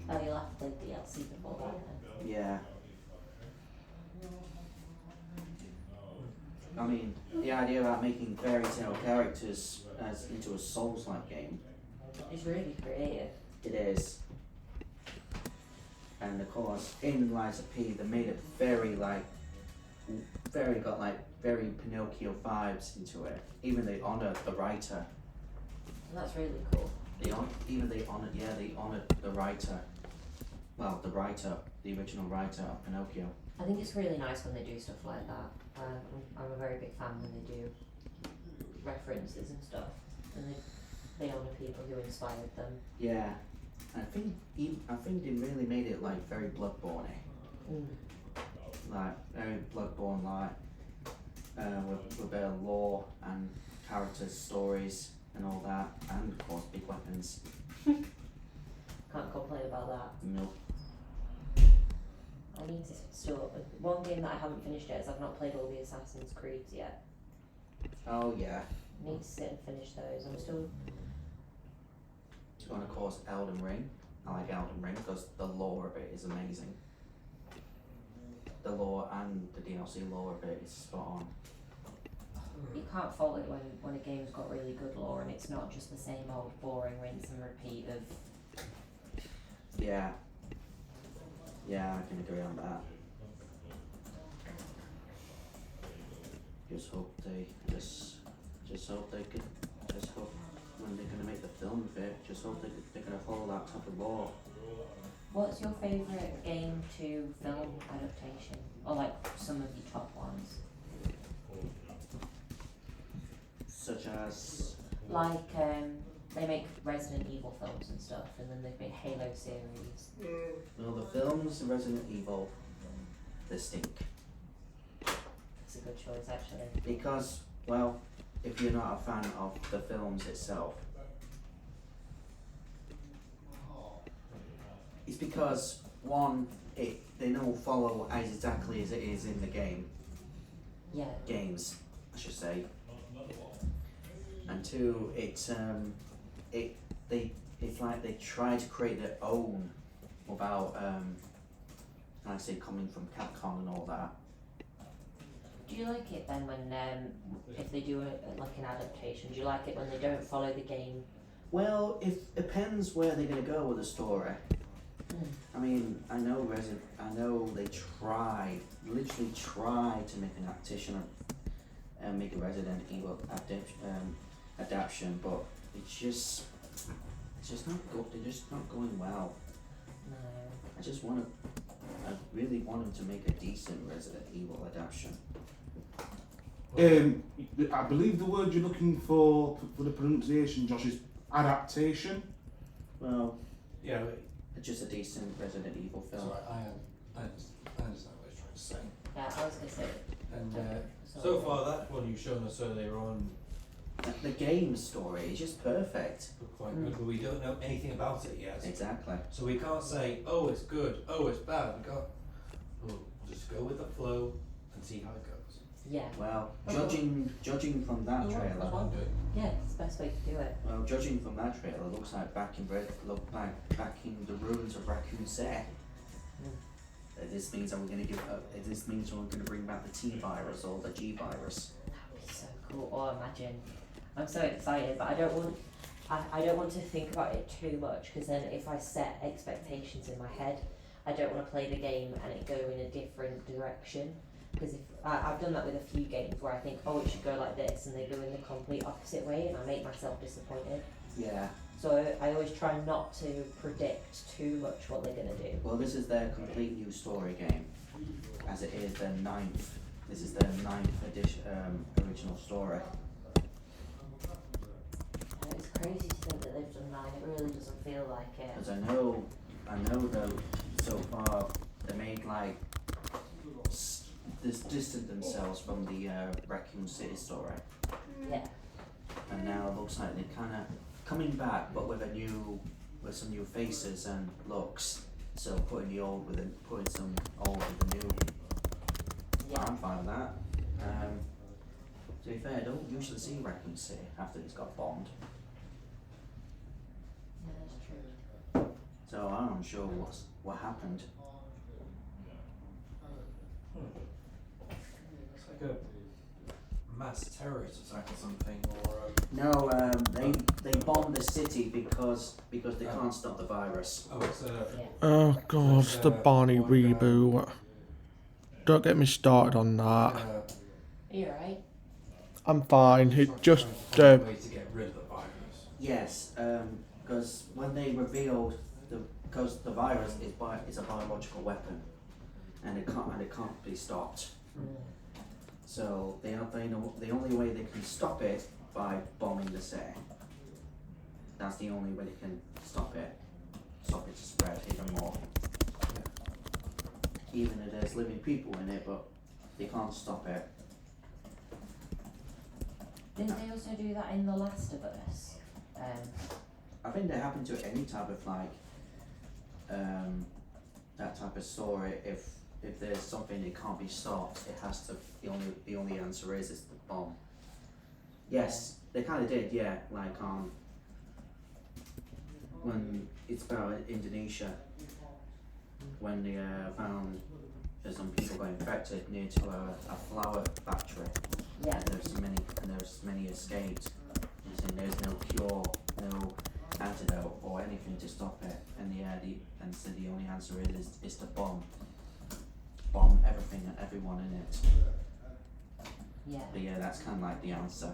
Oh, you'll have to play DLC before that then. Yeah. I mean, the idea about making fairy tale characters as into a Souls-like game, It's really creative. it is. And of course, in Lies of P, they made it very Pinocchio vibes into it. Even they honoured the writer. And that's really cool. They honoured the writer. Well, the original writer of Pinocchio. I think it's really nice when they do stuff like that. I'm a very big fan when they do references and stuff, and they honour people who inspired them. Yeah, and I think they really made it like very Bloodborne-y, like very Bloodborne-like, with their lore and characters, stories, and all that, and of course big weapons. Can't complain about that. Nope. I need to still. One game that I haven't finished yet is I've not played all the Assassin's Creeds yet. Oh yeah. I need to sit and finish those. I'm still. And of course Elden Ring. I like Elden Ring because the lore of it is amazing. The lore and the DLC lore of it is spot on. You can't fault it when a game's got really good lore and it's not just the same old boring rinse and repeat of. Yeah. Yeah, I can agree on that. Just hope when they're gonna make the film of it, just hope they're gonna follow that type of law. What's your favourite game to film adaptation? Or like some of your top ones? Such as Like they make Resident Evil films and stuff, and then they've made Halo series. well, the films, Resident Evil, they stink. It's a good choice actually. Because, well, if you're not a fan of the films itself, it's because one, they don't follow as exactly as it is in the Yeah. games, I should say. And two, it's like they try to create their own without like I say, coming from Capcom and all that. Do you like it then when if they do like an adaptation? Do you like it when they don't follow the game? Well, it depends where they're gonna go with the story. I mean, I know they literally try to make an adaptation and make a Resident Evil adaptation, but it's just not they're just not going well. No. I really want them to make a decent Resident Evil adaptation. I believe the word you're looking for the pronunciation, Josh, is adaptation. Well, Yeah, just a decent Resident Evil that's film. right. I understand what you're trying to say. Yeah, I was gonna say. And so far, that one you've shown us earlier on The game story is just perfect. looked quite good, but we don't know anything about it yet. Exactly. So we can't say, oh, it's good, oh, it's bad. We can't. We'll just go with the flow and see how it goes. Yeah. Well, Okay. judging from that Yeah, trailer, That's what I'm doing. Yeah, it's the best way to do it. well, judging from that trailer, looks like back in the ruins of Raccoon City. This means we're gonna bring back the T virus or the G virus. That'd be so cool. Oh, imagine. I'm so excited, but I don't want to think about it too much because then if I set expectations in my head, I don't want to play the game and it go in a different direction. Because if I've done that with a few games where I think, oh, it should go like this, and they go in the complete opposite way, and I make myself disappointed. Yeah. So I always try not to predict too much what they're gonna do. Well, this is their complete new story game, as it is their ninth. This is their ninth edition, original story. And it's crazy to think that they've done 9. It really doesn't feel like it. Because I know though, so far they made like distant themselves from the Raccoon City story, Yeah. and now it looks like they're kind of coming back, but with some new faces and looks. So putting some old with the new. Yeah. I'm fine with that. To be fair, I don't usually see Raccoon City after it's got bombed, Yeah, that's true. so I'm not sure what happened. It's like a mass terrorist attack or something, or No, they bombed the city because they can't stop the virus. oh, it's a Yeah. Oh god, the Barney Like, reboot. Don't get me started on that. Are you alright? I'm fine. It just trying to find a way to get rid of the virus. Yes, because when they revealed because the virus is a biological weapon, and it can't be stopped. So they know the only way they can stop it by bombing the city. That's the only way they can stop it to spread even more. Even if there's living people in it, but they can't stop it. Didn't they also do that in The Last of Us? I think that happened to any type of that type of story. If there's something that can't be stopped, it has to. The only answer is the bomb. Yes, they kind of did. Yeah, like when it's about Indonesia, when they found some people got infected near to a flour factory. Yeah. And there's many escaped. And saying there's no cure, no antidote or anything to stop it. And so the only answer is to bomb everything and everyone in it. Yeah. But yeah, that's kind of like the answer.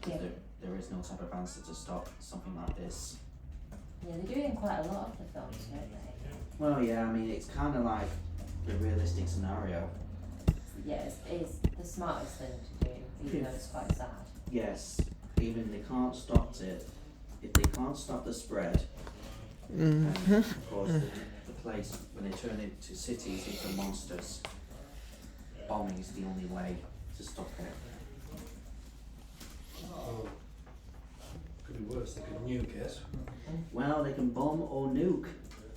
'Cause Yeah. there is no type of answer to stop something like this. Yeah, they do it in quite a lot of the films, don't they? Well, yeah, I mean it's kind of like the realistic scenario. Yeah, it's the smartest thing to do, even though it's quite sad. Yes, even they can't stop it. If they can't stop the spread, and of course the place when they turn into cities into monsters, bombing is the only way to stop it. Oh, could be worse. They could nuke it. Well, they can bomb or nuke,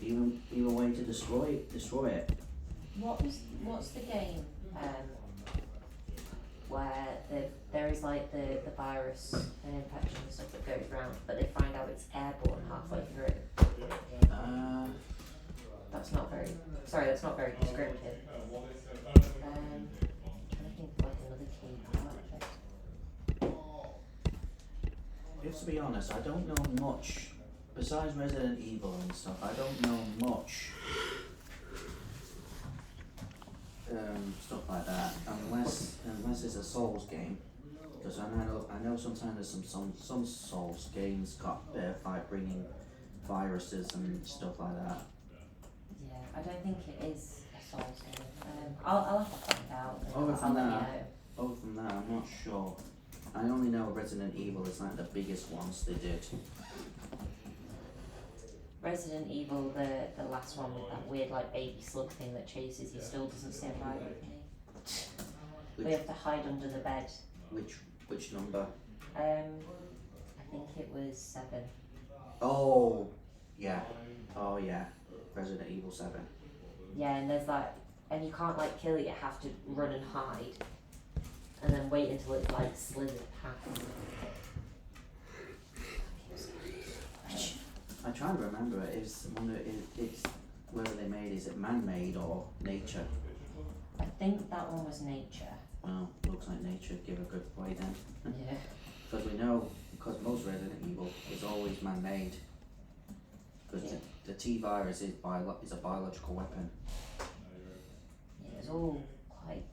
either way to destroy it. What's the game where there is like the virus and infection and stuff that goes round, but they find out it's airborne halfway through? That's not very descriptive. Trying to think of like another key part of it. If to be honest, I don't know much. Besides Resident Evil and stuff, I don't know much. Stuff like that, unless it's a Souls game, because I know sometimes there's some Souls games got like bringing viruses and stuff like that. Yeah, I don't think it is a Souls game. I'll have to find out. And Other I'll than let you that, know. Other than that, I'm not sure. I only know Resident Evil is like the biggest ones they did. Resident Evil, the last one with that weird like baby slug thing that chases you, still doesn't sit right with me. We Which have to hide under the bed. which number? I think it was 7. Oh yeah, Resident Evil 7. Yeah, and there's like, and you can't like kill it. You have to run and hide, and then wait until it's like slithered past. I try to remember it. It's whether they made is it man-made or nature. I think that one was nature. Well, looks like nature give a good play then. Yeah. Because we know, because most Resident Evil is always man-made. Because the T-virus is a biological weapon. Yeah, it's all quite.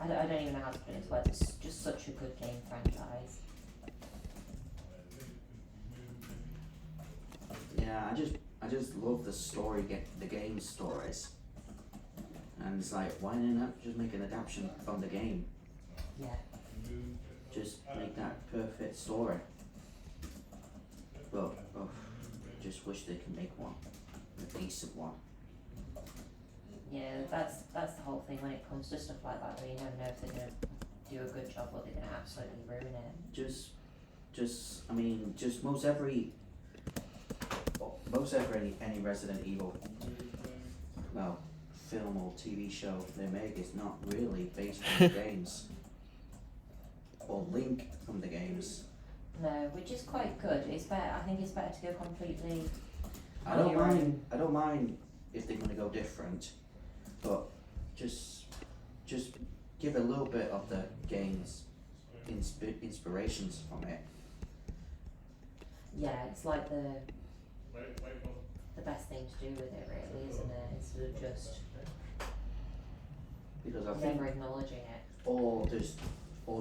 I don't even know how to put it into words. It's just such a good game franchise. Yeah, I just love the story, the game stories. And it's like, why not just make an adaptation from the game? Yeah. Just make that perfect story. But, just wish they could make one. A decent one. Yeah, that's the whole thing when it comes to stuff like that. Though you never know if they're gonna do a good job or they're gonna absolutely ruin it. I mean, just most every any Resident Evil, well, film or TV show they make is not really based on the games or link from the games. No, which is quite good. It's better. I think it's better to go completely. I don't mind if they're gonna go different, but just give a little bit of the game's inspirations from it. Yeah, it's like the best thing to do with it, really, isn't it? Instead of just Because I think never acknowledging it. or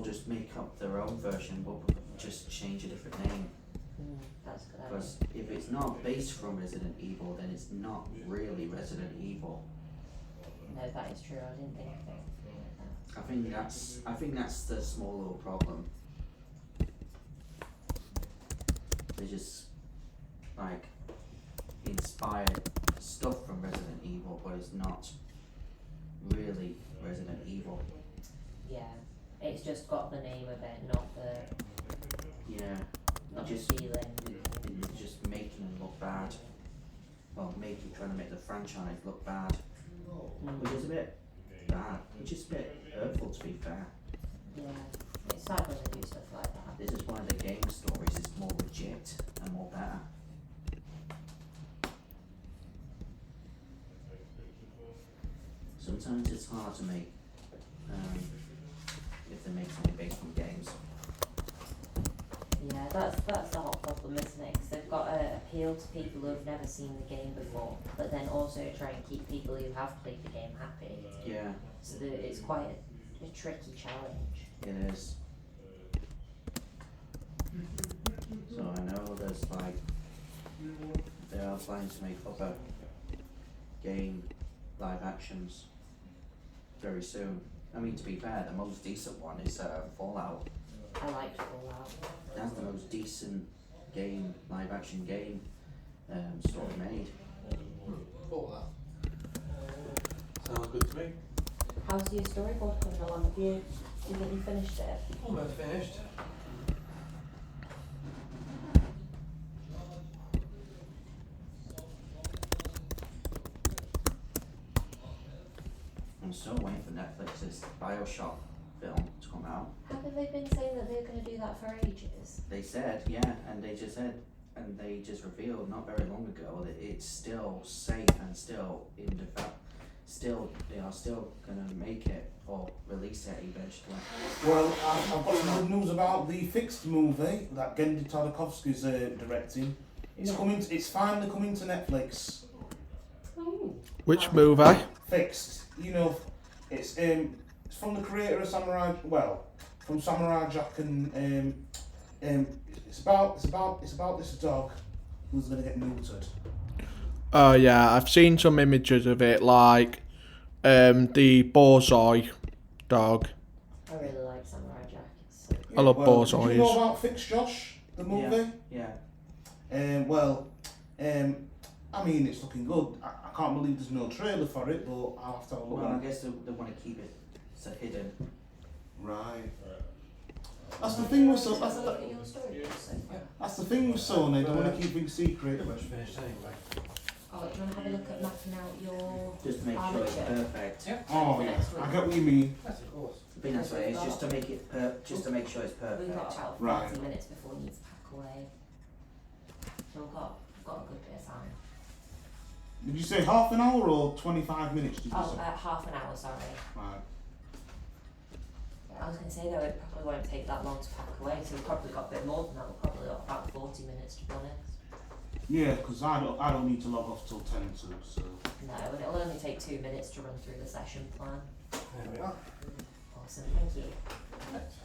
just make up their own version, but just change a different name. That's a good idea. Because if it's not based from Resident Evil, then it's not really Resident Evil. No, that is true. I didn't think of it like that. I think that's the small little problem. They just like inspired stuff from Resident Evil, but it's not really Resident Evil. Yeah, it's just got the name of it, not the Just feeling. it's just making it look bad. Well, trying to make the franchise look bad, which is a bit bad. It's just a bit hurtful, to be fair. Yeah, it's sad when they do stuff like that. This is why the game stories is more legit and more better. Sometimes it's hard to make if they make something based on games. Yeah, that's the whole problem, isn't it? Because they've got to appeal to people who have never seen the game before, but then also try and keep people who have played the game happy. Yeah, So it's quite a tricky challenge. it is. So I know there's like they are planning to make other game live actions very soon. I mean, to be fair, the most decent one is Fallout. I liked Fallout. That's the most decent game, live action game, story made. Thought that. Sounds good to me. How's your storyboard coming along? Have you finished it? Almost finished. I'm still waiting for Netflix's Bioshock film to come out. Haven't they been saying that they're going to do that for ages? They said, yeah, and they just revealed not very long ago that it's still safe and still in develop. They are still gonna make it or release it eventually. Well, I've got some good news about the Fixed movie that Gendy Tartakovsky's directing. It's finally coming to Netflix. Which movie? Fixed. You know, it's from the creator of from Samurai Jack, and it's about this dog who's gonna get neutered. Oh yeah, I've seen some images of it, like the Borzoi dog. I really like Samurai Jack. It's so I love Did you know Borzois. about Fixed, Josh? The movie? Yeah. I mean, it's looking good. I can't believe there's no trailer for it, but I'll have to have a look. Well, I guess they want to keep it so hidden. Right. That's the thing with Have a look at your story. that's the thing with Sony. They want to keep things secret. Pretty much finished anyway. Oh, do you want to have a look at mapping out your Just to make sure it's armature? perfect. Yeah. Oh yeah, I get what you mean. Yes, of course. I think that's what it is. Just to make it just to make sure it's We've got perfect. about 40 Right. minutes before we need to pack away. So we've got a good bit of time. Did you say half an hour or 25 minutes? Did you Oh, say? half an hour, sorry. Right. I was going to say though, it probably won't take that long to pack away, so we've probably got a bit more than that. We've probably got about 40 minutes to be honest. Yeah, because I don't need to log off till 10 to, so. No, and it'll only take 2 minutes to run through the session plan. There we are. Awesome, thank you. Next.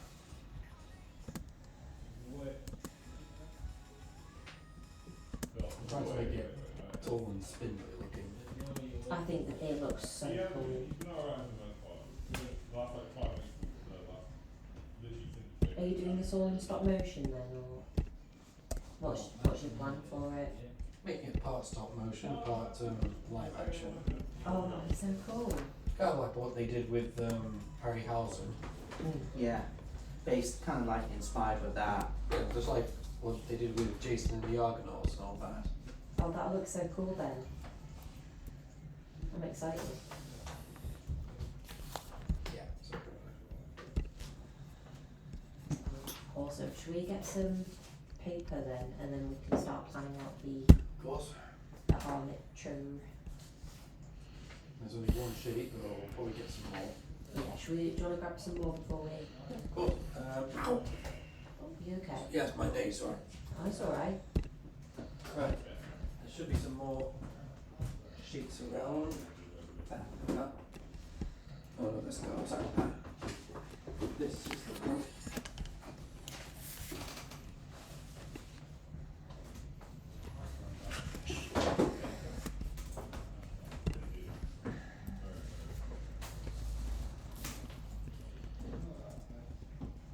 Trying to make it tall and spindly looking. I think that it looks so cool. Are you doing this all in stop motion then, or what's your plan for it? Making it part stop motion, part live action. Oh, that's so cool. Kind of like what they did with Harryhausen. Yeah, based kind of like inspired with that. Yeah, just like what they did with Jason and the Argonauts and all that. Oh, that looks so cool then. I'm excited. Yeah. So, Also, should we get some paper then, and then we can start planning out the of course, armature? there's only one sheet, but we'll probably get some more. Yeah, should we, do you want to grab some more before we... Of course. Oh, you okay? Yes, my day, sorry. Oh, it's alright. Right. There should be some more sheets around. That. Oh no, this goes out there. This is the one.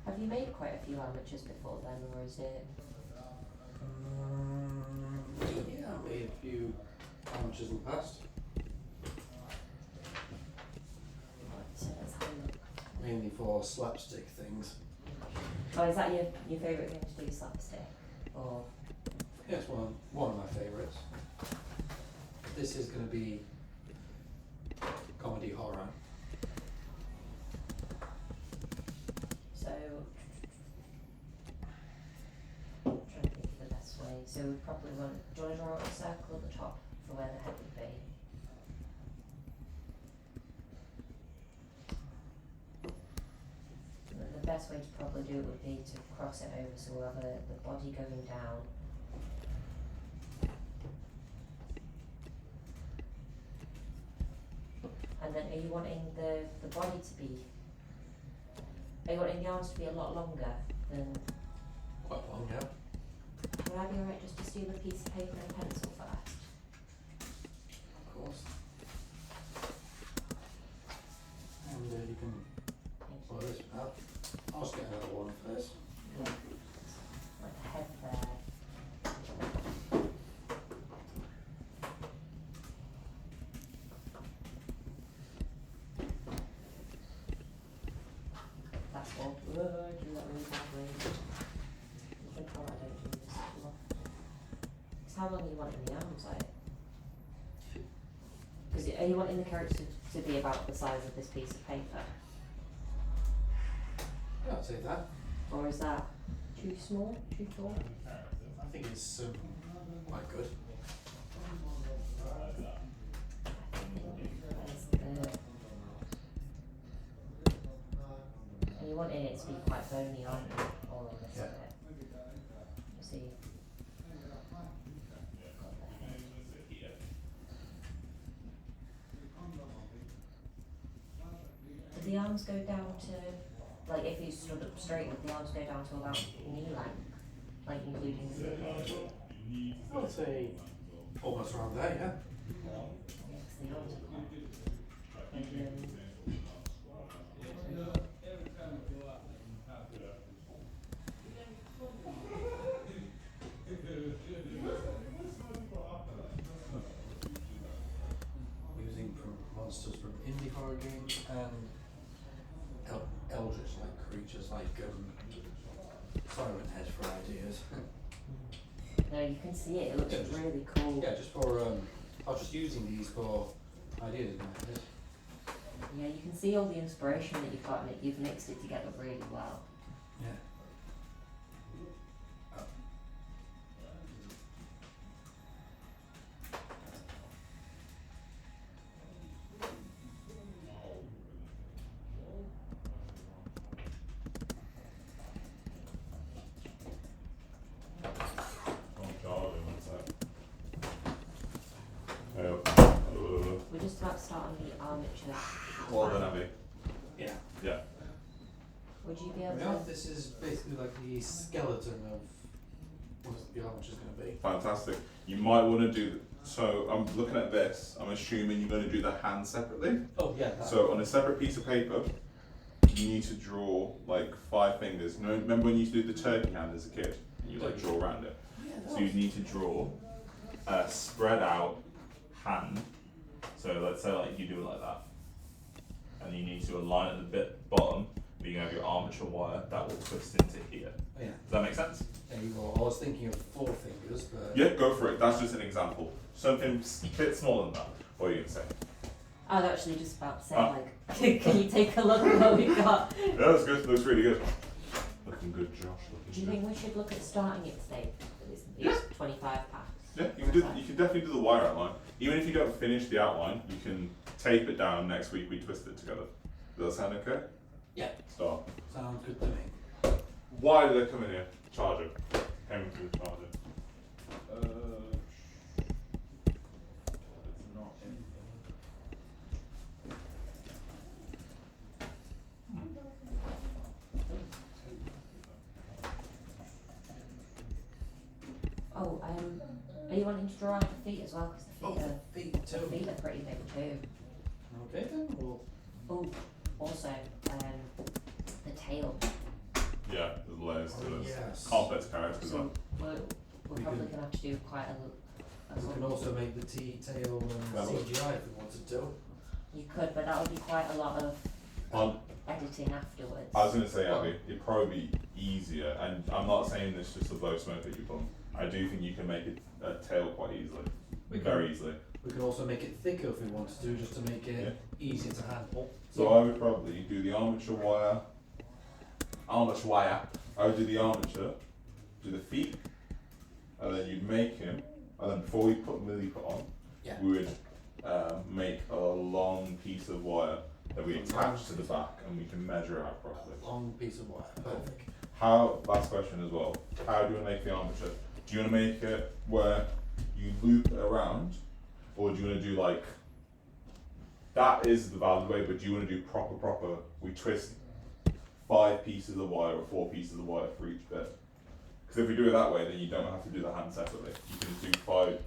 Have you made quite a few armatures before then, or is it... Yeah, I made a few amateurs in the past. Let's have a look. Mainly for slapstick things. Oh, is that your favourite thing to do, slapstick? Or... Yeah, it's one of my favourites. This is going to be comedy horror. So... I'm trying to think of the best way. So we probably want... Do you want to draw a circle at the top for where the head would be? The best way to probably do it would be to cross it over, so we'll have the body going down. And then are you wanting the body to be, are you wanting the arms to be a lot longer than, Quite long, yeah. would I be alright just to steal a piece of paper and pencil first? Of course. And you can blow this out. I'll just get another one first. Yeah. Like the head there. That's all. I do that really badly. I think I don't do this anymore. It's how long are you wanting the arms, like? Because are you wanting the character to be about the size of this piece of paper? Yeah, I'd say that. Or is that too small, too tall? I think it's quite good. And you want it to be quite bony, aren't you? All of this Yeah. bit. You see. Got the head. Do the arms go down to, like if you stood up straight, would the arms go down to about knee length? Like including the knee? I would say almost around there, yeah. Yes, the arms are quite Using from monsters from indie horror games and eldritch like creatures like Siren Head for ideas. No, you can see it. It looks Yeah, just- really cool. Yeah, just for I was just using these for ideas in my head. Yeah, you can see all the inspiration that you've got in it. You've mixed it together really well. Yeah. Oh, Charlie, what's that? We're just about to start on the armature. Well then, Abby. Yeah. Yeah. Would you be able Now to? this is basically like the skeleton of what the armature's going to be. Fantastic. You might want to do. So I'm looking at this. I'm assuming you're going to do the hand separately. Oh yeah. That. So on a separate piece of paper, you need to draw like 5 fingers. You know, remember when you used to do the turkey hand as a kid? And you like draw around it. Yeah, So you need to draw spread out hand. So let's say like you do it like that, and you need to align at the bottom. But you can have your armature wire that will twist into here. Oh, yeah. Does that make sense? There you go. I was thinking of 4 fingers, but. Yeah, go for it. That's just an example. Something a bit smaller than that. What are you gonna say? I was actually just about to say, like, can you take a look at what we've got? Yeah, that's good. Looks really good. Looking good, Josh. Do you Looking think we should look at starting it today? It's 25 packs. good. Yeah, you can definitely do the wire outline. Even if you don't finish the outline, you can tape it down. Next week we twist it together. Does that sound okay? Yeah. Start. Sounds good to me. Why did they come in here? Charger. Came through the charger. It's not in. Oh, are you wanting to draw out the feet as well? Because Oh, feet the too. feet are pretty big too. Okay then. Well, Oh, also, the tail. Yeah, there's layers to this. yes. Complex characters. So we're We probably could- going to have to do quite a we can also make the tail That would- CGI if we wanted to. You could, but that would be quite a lot of Well, editing afterwards. I was going to say, Abby, it'd probably be easier, and I'm not saying this just to blow smoke at you, bum. I do think you can make it a tail quite easily. Very easily. We can also make it thicker if we wanted to, just to make it easier to handle. So I would probably do the armature wire. I would do the armature, do the feet, and then you'd make him, and then before we put Millie put on, Yeah. we would make a long piece of wire that we attach to the back, and we can measure it out properly. Long piece of wire. Perfect. Last question as well, how do you want to make the armature? Do you want to make it where you loop it around, or do you want to do like, that is the valid way, but do you want to do proper, we twist 5 pieces of wire or 4 pieces of wire for each bit? Because if we do it that way, then you don't have to do the hand separately. You can do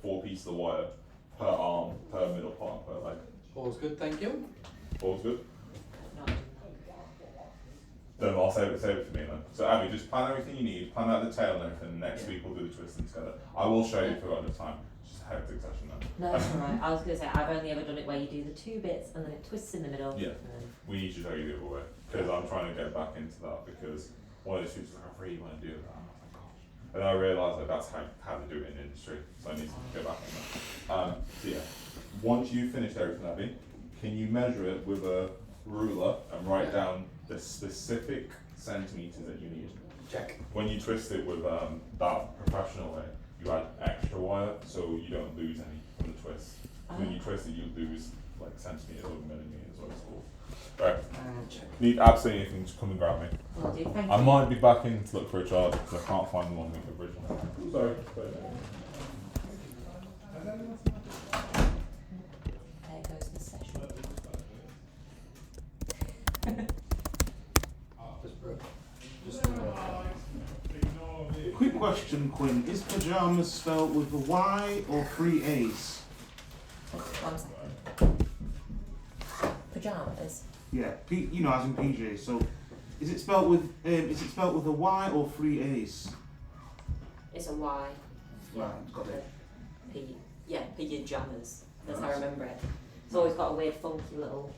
4 pieces of wire per arm, per middle part, per leg. All's good, thank you. All's good? Not- Then I'll save it for me then. So Abby, just plan everything you need, plan out the tail and everything, next Yeah. week we'll do the twisting together. I will show you if we've got enough time. It's just a hectic session then. No, that's alright. I was going to say, I've only ever done it where you do the 2 bits and then it twists in the middle. Yeah. And then We need to show you the other way, because I'm trying to get back into that, because one of those students was like, I really want to do that. And I was like, gosh. And I realised that that's how they do it in the industry, so I need to go back on that. So yeah, once you've finished everything, Abby, can you measure it with a ruler and write down the specific centimetres that you need? Check. When you twist it with that professional way, you add extra wire so you don't lose any from the twist. When you twist it, you lose like centimetres or millimetres or it's called. Right, And check. need absolutely anything to come and grab me. Will do, thank I you. might be back in to look for a charger because I can't find the one we originally. Sorry. There goes the session. Quick question, Quinn. Is pajamas spelled with a Y or 3 A's? 1 second. Pyjamas. Yeah, you know, as in PJ. So, is it spelled with a Y or 3 A's? It's a Y. Right, got it. Pyjamas. That's how I remember it. It's always got a weird funky little.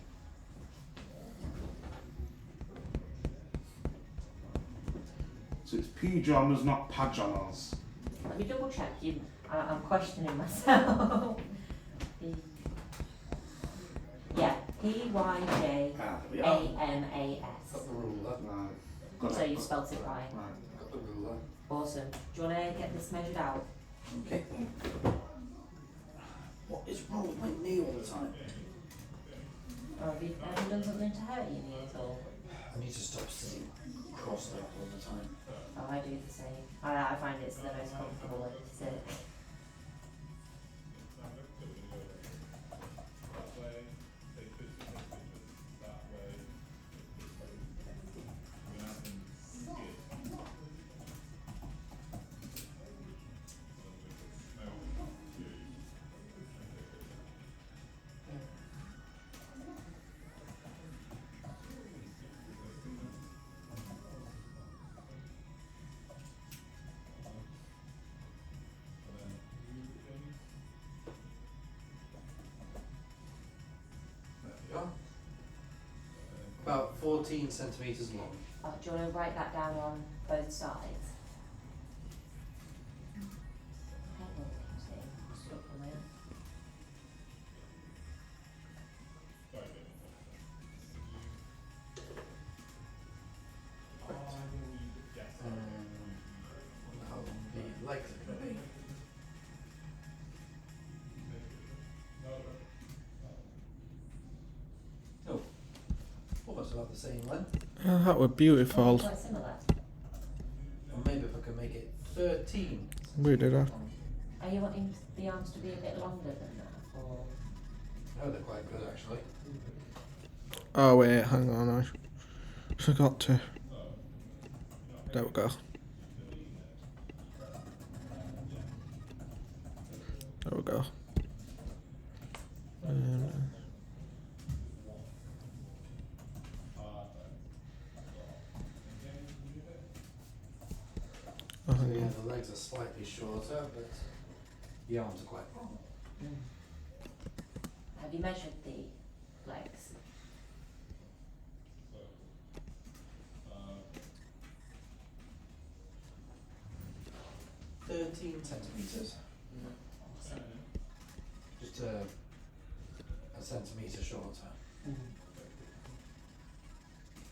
So it's pajamas, not pajamas. Let me double check. I'm questioning myself. Yeah, Pyjamas. Got the ruler. Right. Got So it. you spelt it right. Right. Got the ruler. Awesome. Do you want to get this measured out? Okay. What is wrong with my knee all the time? Or have you done something to hurt your knee at all? I need to stop sitting cross-legged all the time. Oh, I do the same. I find it's the most comfortable way to sit. 14 centimetres long. Oh, do you want to write that down on both sides? How long the legs are going to be. Oh, almost about the same length. Oh, that were beautiful. Quite similar. Or maybe if I can make it 13. We did that. Are you wanting the arms to be a bit longer than that, or? No, they're quite good actually. Oh wait, hang on, I forgot to. There we go. There we go. So yeah, the legs are slightly shorter, but the arms are quite long. Have you measured the legs? Mm. 13 centimetres. Awesome. Just a centimetre shorter.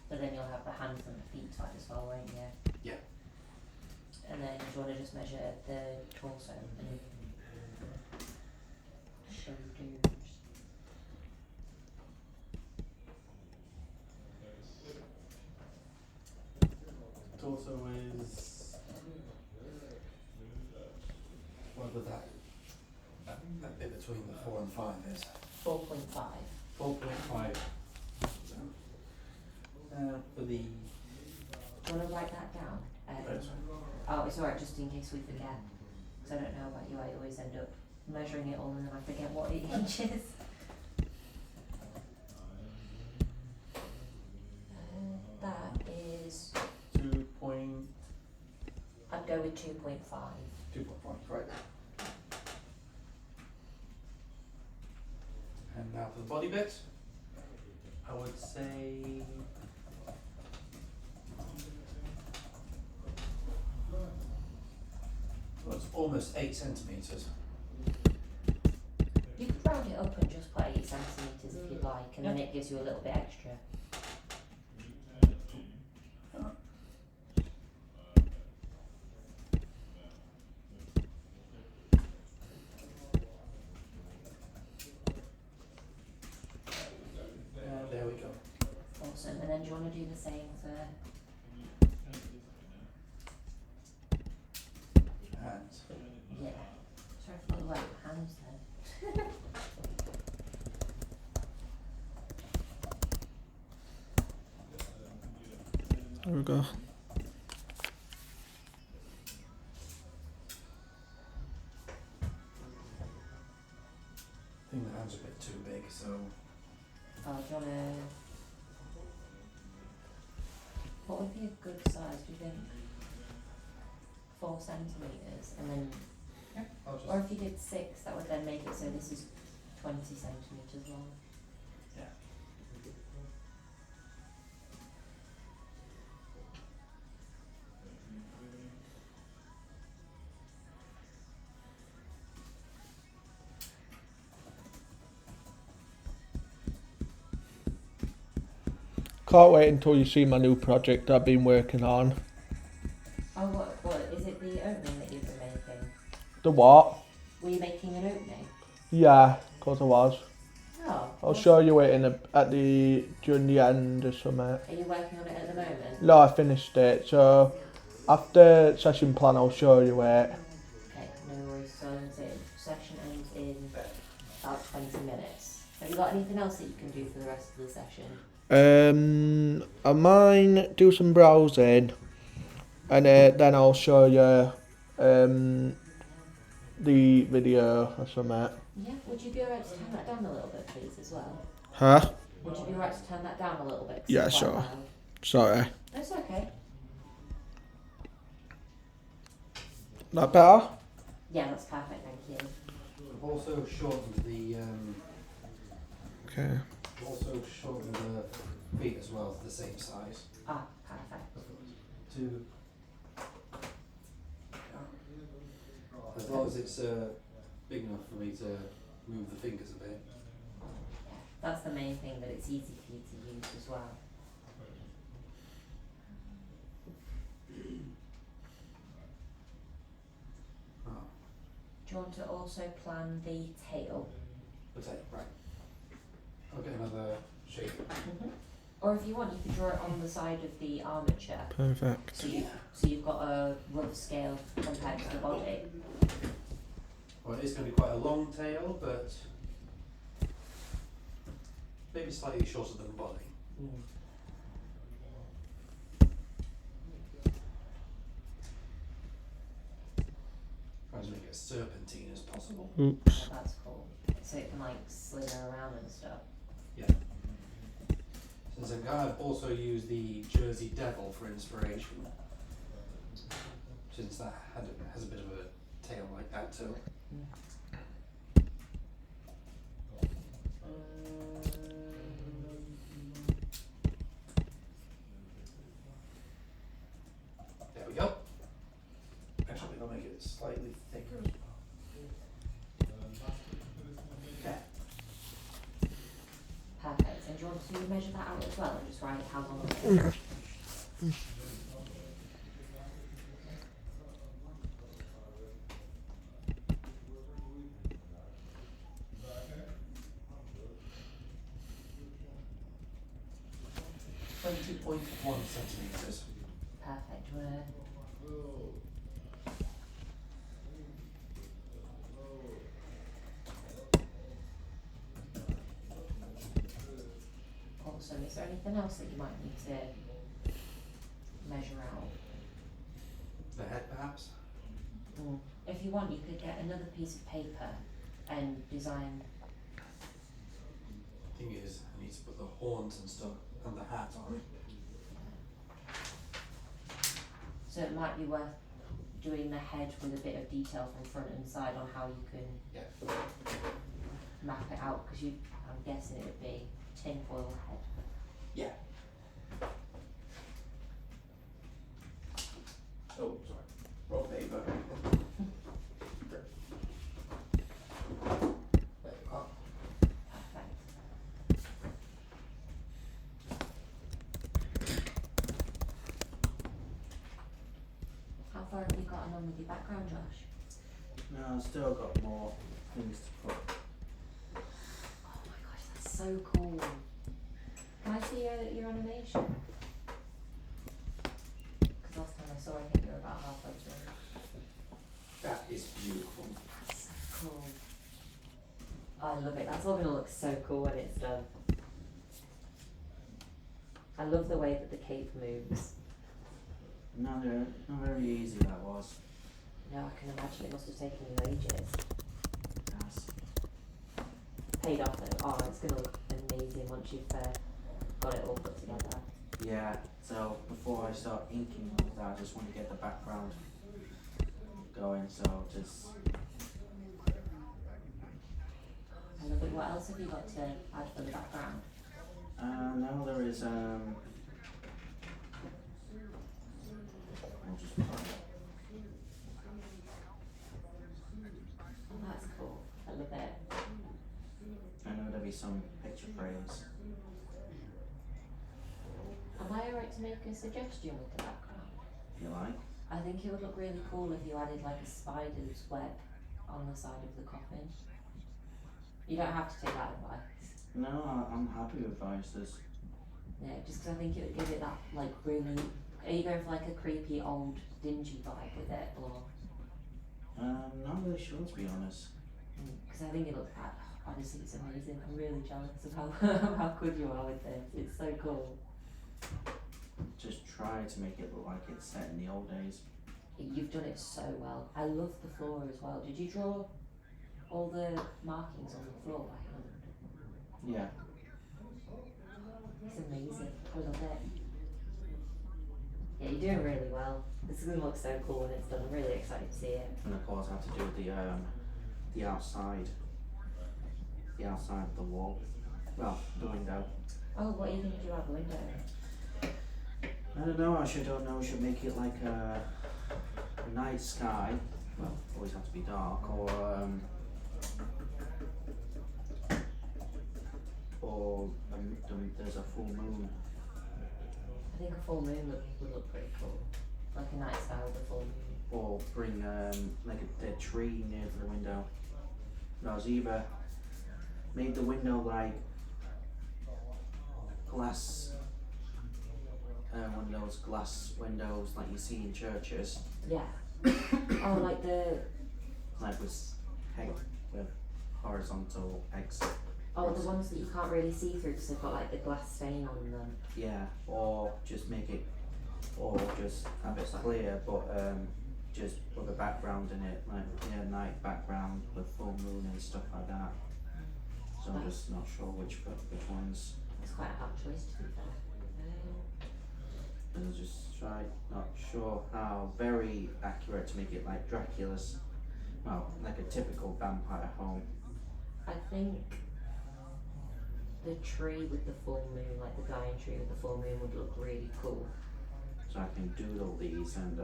But then you'll have the hands and the feet tight as well, won't you? Yeah. And then do you want to just measure the torso and shoulders? Torso is whether that bit between the 4 and 5 is 4.5. 4.5. For the Do you want to write that down? Oh, it's alright, just in case we forget. Because I don't know about you, I always end up measuring it all and then I forget what it each is. That is, 2.2.5, I'd go with 2.5. right. And now for the body bit, I would say well, it's almost 8 centimetres. You could round it up and just put 8 centimetres if you'd like, and then it gives you a little bit extra. There we go. Awesome, and then do you want to do the same for Hands. yeah? Sorry for the wet hands then. There we go. I think the hands are a bit too big, so Oh, do you want to? What would be a good size? Do you think 4 centimetres, and then, I'll just or if you did 6, that would then make it so this is 20 centimetres long. yeah. Can't wait until you see my new project I've been working on. Oh, what is it? The opening that you've been making? The what? Were you making an opening? Yeah, cause I was. Oh. I'll show you it during the end or something. Are you working on it at the moment? No, I finished it. So after session plan, I'll show you it. Okay, no worries. So session ends in about 20 minutes. Have you got anything else that you can do for the rest of the session? I might do some browsing, and then I'll show you the video or something. Yeah, would you be alright to turn that down a little bit, please, as well? Huh? Would you be alright to turn that down a little bit? 'Cause Yeah, it's quite sure. loud. Sorry. That's okay. That better? Yeah, that's perfect, thank you. I've also shortened the Okay. feet as well, the same size. Ah, perfect. To as long as it's big enough for me to move the fingers a bit. Yeah, that's the main thing, that it's easy for you to use as well. Oh, Do you want to also plan the tail? the tape, right. I'll get another shape. Or if you want, you could draw it on the side of the armature. Perfect. So you've got a rough scale compared to the body. Well, it is going to be quite a long tail, but maybe slightly shorter than the body. Mm. Trying to make it as serpentine as possible. Oops. That's cool. So it can like slither around and stuff. Since I'm going to also use the Jersey Devil for inspiration, since that has a bit of a tail like that too. There we go. Actually, I'll make it slightly thicker. Okay. Perfect. And do you want to measure that out as well and just write how long it is? 20.1 centimetres. Perfect. Do you wanna... Awesome. Is there anything else that you might need to measure out? The head, perhaps? If you want, you could get another piece of paper and design. Thing is, I need to put the horns and stuff and the hat on. So it might be worth doing the head with a bit of detail from front and side on how you can Yeah. map it out, because I'm guessing it would be tinfoil head. Yeah. Oh, sorry. Wrong paper. There we are. Perfect. How far have you gotten on with your background, Josh? No, I've still got more things to put. Oh my gosh, that's so cool. Can I see your animation? Because last time I saw, I think you were about halfway through. That is beautiful. So cool. I love it. That's all gonna look so cool when it's done. I love the way that the cape moves. Not very easy that was. No, I can imagine it must have taken you ages. Yes. Paid off though. Oh, it's gonna look amazing once you've got it all put together. Yeah, so before I start inking with that, I just want to get the background going, so just... I love it. What else have you got to add for the background? now there is, I'll just put Oh, that's cool. I love it. I know there'll be some picture frames. Am I alright to make a suggestion with the background? You like? I think it would look really cool if you added like a spider's web on the side of the coffin. You don't have to take that advice. No, I'm happy with vices. Yeah, just 'cause I think it would give it that like really. Are you going for like a creepy old dingy vibe with it, or? Not really sure, to be honest. Because I think it looks. Honestly, it's amazing. I'm really jealous of how how good you are with this. It's so cool. Just try to make it look like it's set in the old days. You've done it so well. I love the floor as well. Did you draw all the markings on the floor by hand? Yeah. It's amazing. I love it. Yeah, you're doing really well. This is gonna look so cool when it's done. I'm really excited to see it. And of course I have to do the outside. The outside of the wall. Well, the window. Oh, what are you going to do out the window? I don't know. Actually, I don't know. We should make it like a night sky. Well, always have to be dark, or there's a full moon. I think a full moon would look pretty cool. Like a night sky with a full moon. Or bring like a dead tree near to the window. No, it's either made the window like glass, one of those glass windows like you see in churches, Yeah. Oh, like the like with horizontal exit. the ones that you can't really see through because they've got like the glass stain on them. Yeah, or just make it, or just have it clear, but just with a background in it, like night background with full moon and stuff like that. So I'm just not sure which ones. It's quite a hard choice to be fair. And just try, not sure how very accurate to make it like Dracula's, well, like a typical vampire home. I think the tree with the full moon, like the dying tree with the full moon, would look really cool. So I can doodle these and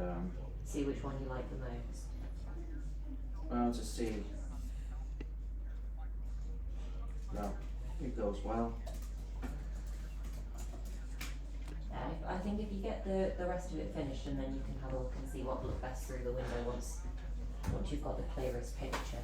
See which one you like the most. well, to see. Well, it goes well. Yeah, I think if you get the rest of it finished and then you can have a look and see what look best through the window once you've got the clearest picture.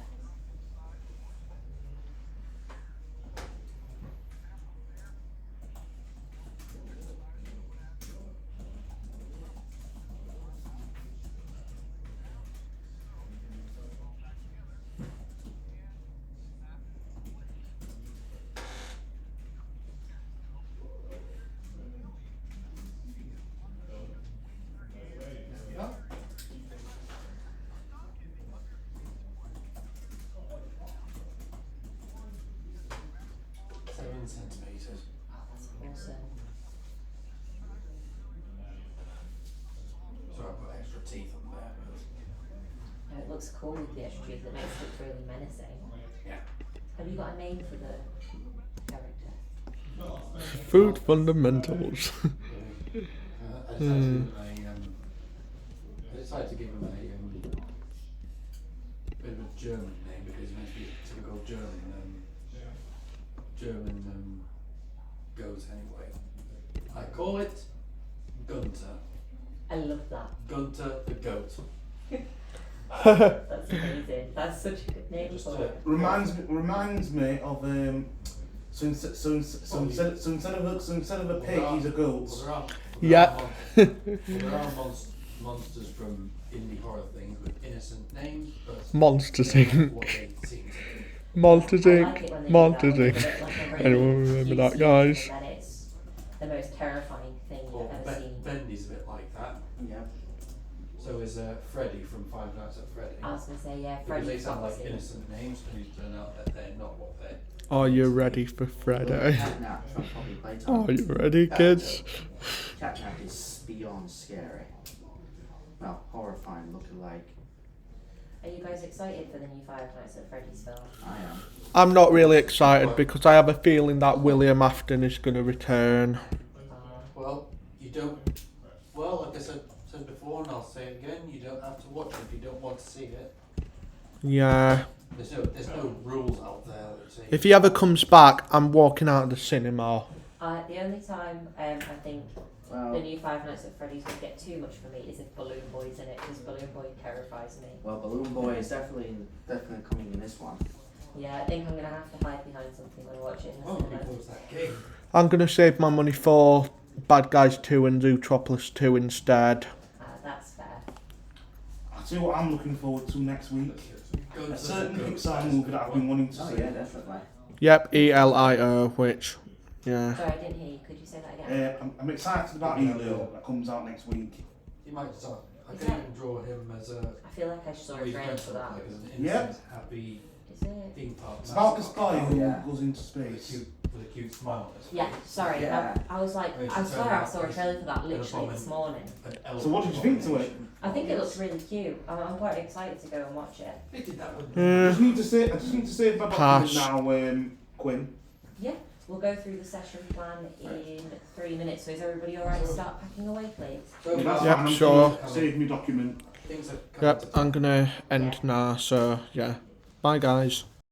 Centimeters. Oh, that's awesome. So I put extra teeth on there, but No, it looks cool with the extra trees. It makes it look really menacing. yeah. Have you got a name for the character? Food fundamentals. I decided to give him a bit of a German name because he's meant to be a typical German goat anyway. I call it Gunter. I love that. Gunter the goat. That's amazing. That's such a good name Just for it. Reminds me of so instead of a pig, he's a goat. Yeah. There are monsters from indie horror things with innocent names, but Monsters they're not Inc. what they seem to be. Monsters I like it when Inc. they do Monsters that, Inc. when they put, like, a really Anyone remember that, cutesy guys? And then it's the most terrifying thing Or you've ever seen. Bendy's a bit like that. Yeah. So is Freddy from Five Nights at Freddy. I was gonna say, yeah, Because Freddy they sound like Foxy. innocent names, and you turn out that they're not what they. Are you ready for Friday? Catnap from Poppy Playtime. Are you ready, kids? Catnap is beyond scary. Well, horrifying looking like. Are you guys excited for the new Five Nights at Freddy's film? I am. I'm not really excited because I have a feeling that William Afton is going to return. Well, you don't. Well, like I said before, and I'll say it again, you don't have to watch it if you don't want to see it. Yeah. There's no rules out there that say. If he ever comes back, I'm walking out of the cinema. The only time I think Well, the new Five Nights at Freddy's would get too much for me is if Balloon Boy's in it, because Balloon Boy terrifies me. well, Balloon Boy is definitely coming in this one. Yeah, I think I'm gonna have to hide behind something when I watch it in the Oh, cinema. because that game. I'm going to save my money for Bad Guys 2 and Zootropolis 2 instead. That's fair. I'll tell you what I'm looking forward to next week. Go A to certain the Pixar movie that I've been wanting to Oh see. yeah, definitely. Yep, ELIO, which, yeah. Sorry, I didn't hear you. Could you say that again? I'm excited about Elio that comes out next week. You might start. I Is can that- even draw him as a. I feel like I saw a he's trailer meant to for look that. like as an Yeah. innocent, happy Is it? theme park. It's about this mascot guy who yeah. goes into with a space. cute smile on his face. Yeah, sorry. Yeah. I was like, Oh, you I should swear turn I it saw a off. trailer for that An literally this morning. An elephant So what did you think to it? abomination. I think it looks really cute. I'm quite excited to go and watch it. They did that with I just need to say about Pass. now, Quinn. Yeah. We'll go through the session plan in 3 minutes. So is everybody alright to start packing away, please? So Yeah, that's Yep, fine. I'm sure. gonna save me document. things are coming Yep, I'm gonna end now. So yeah, bye guys.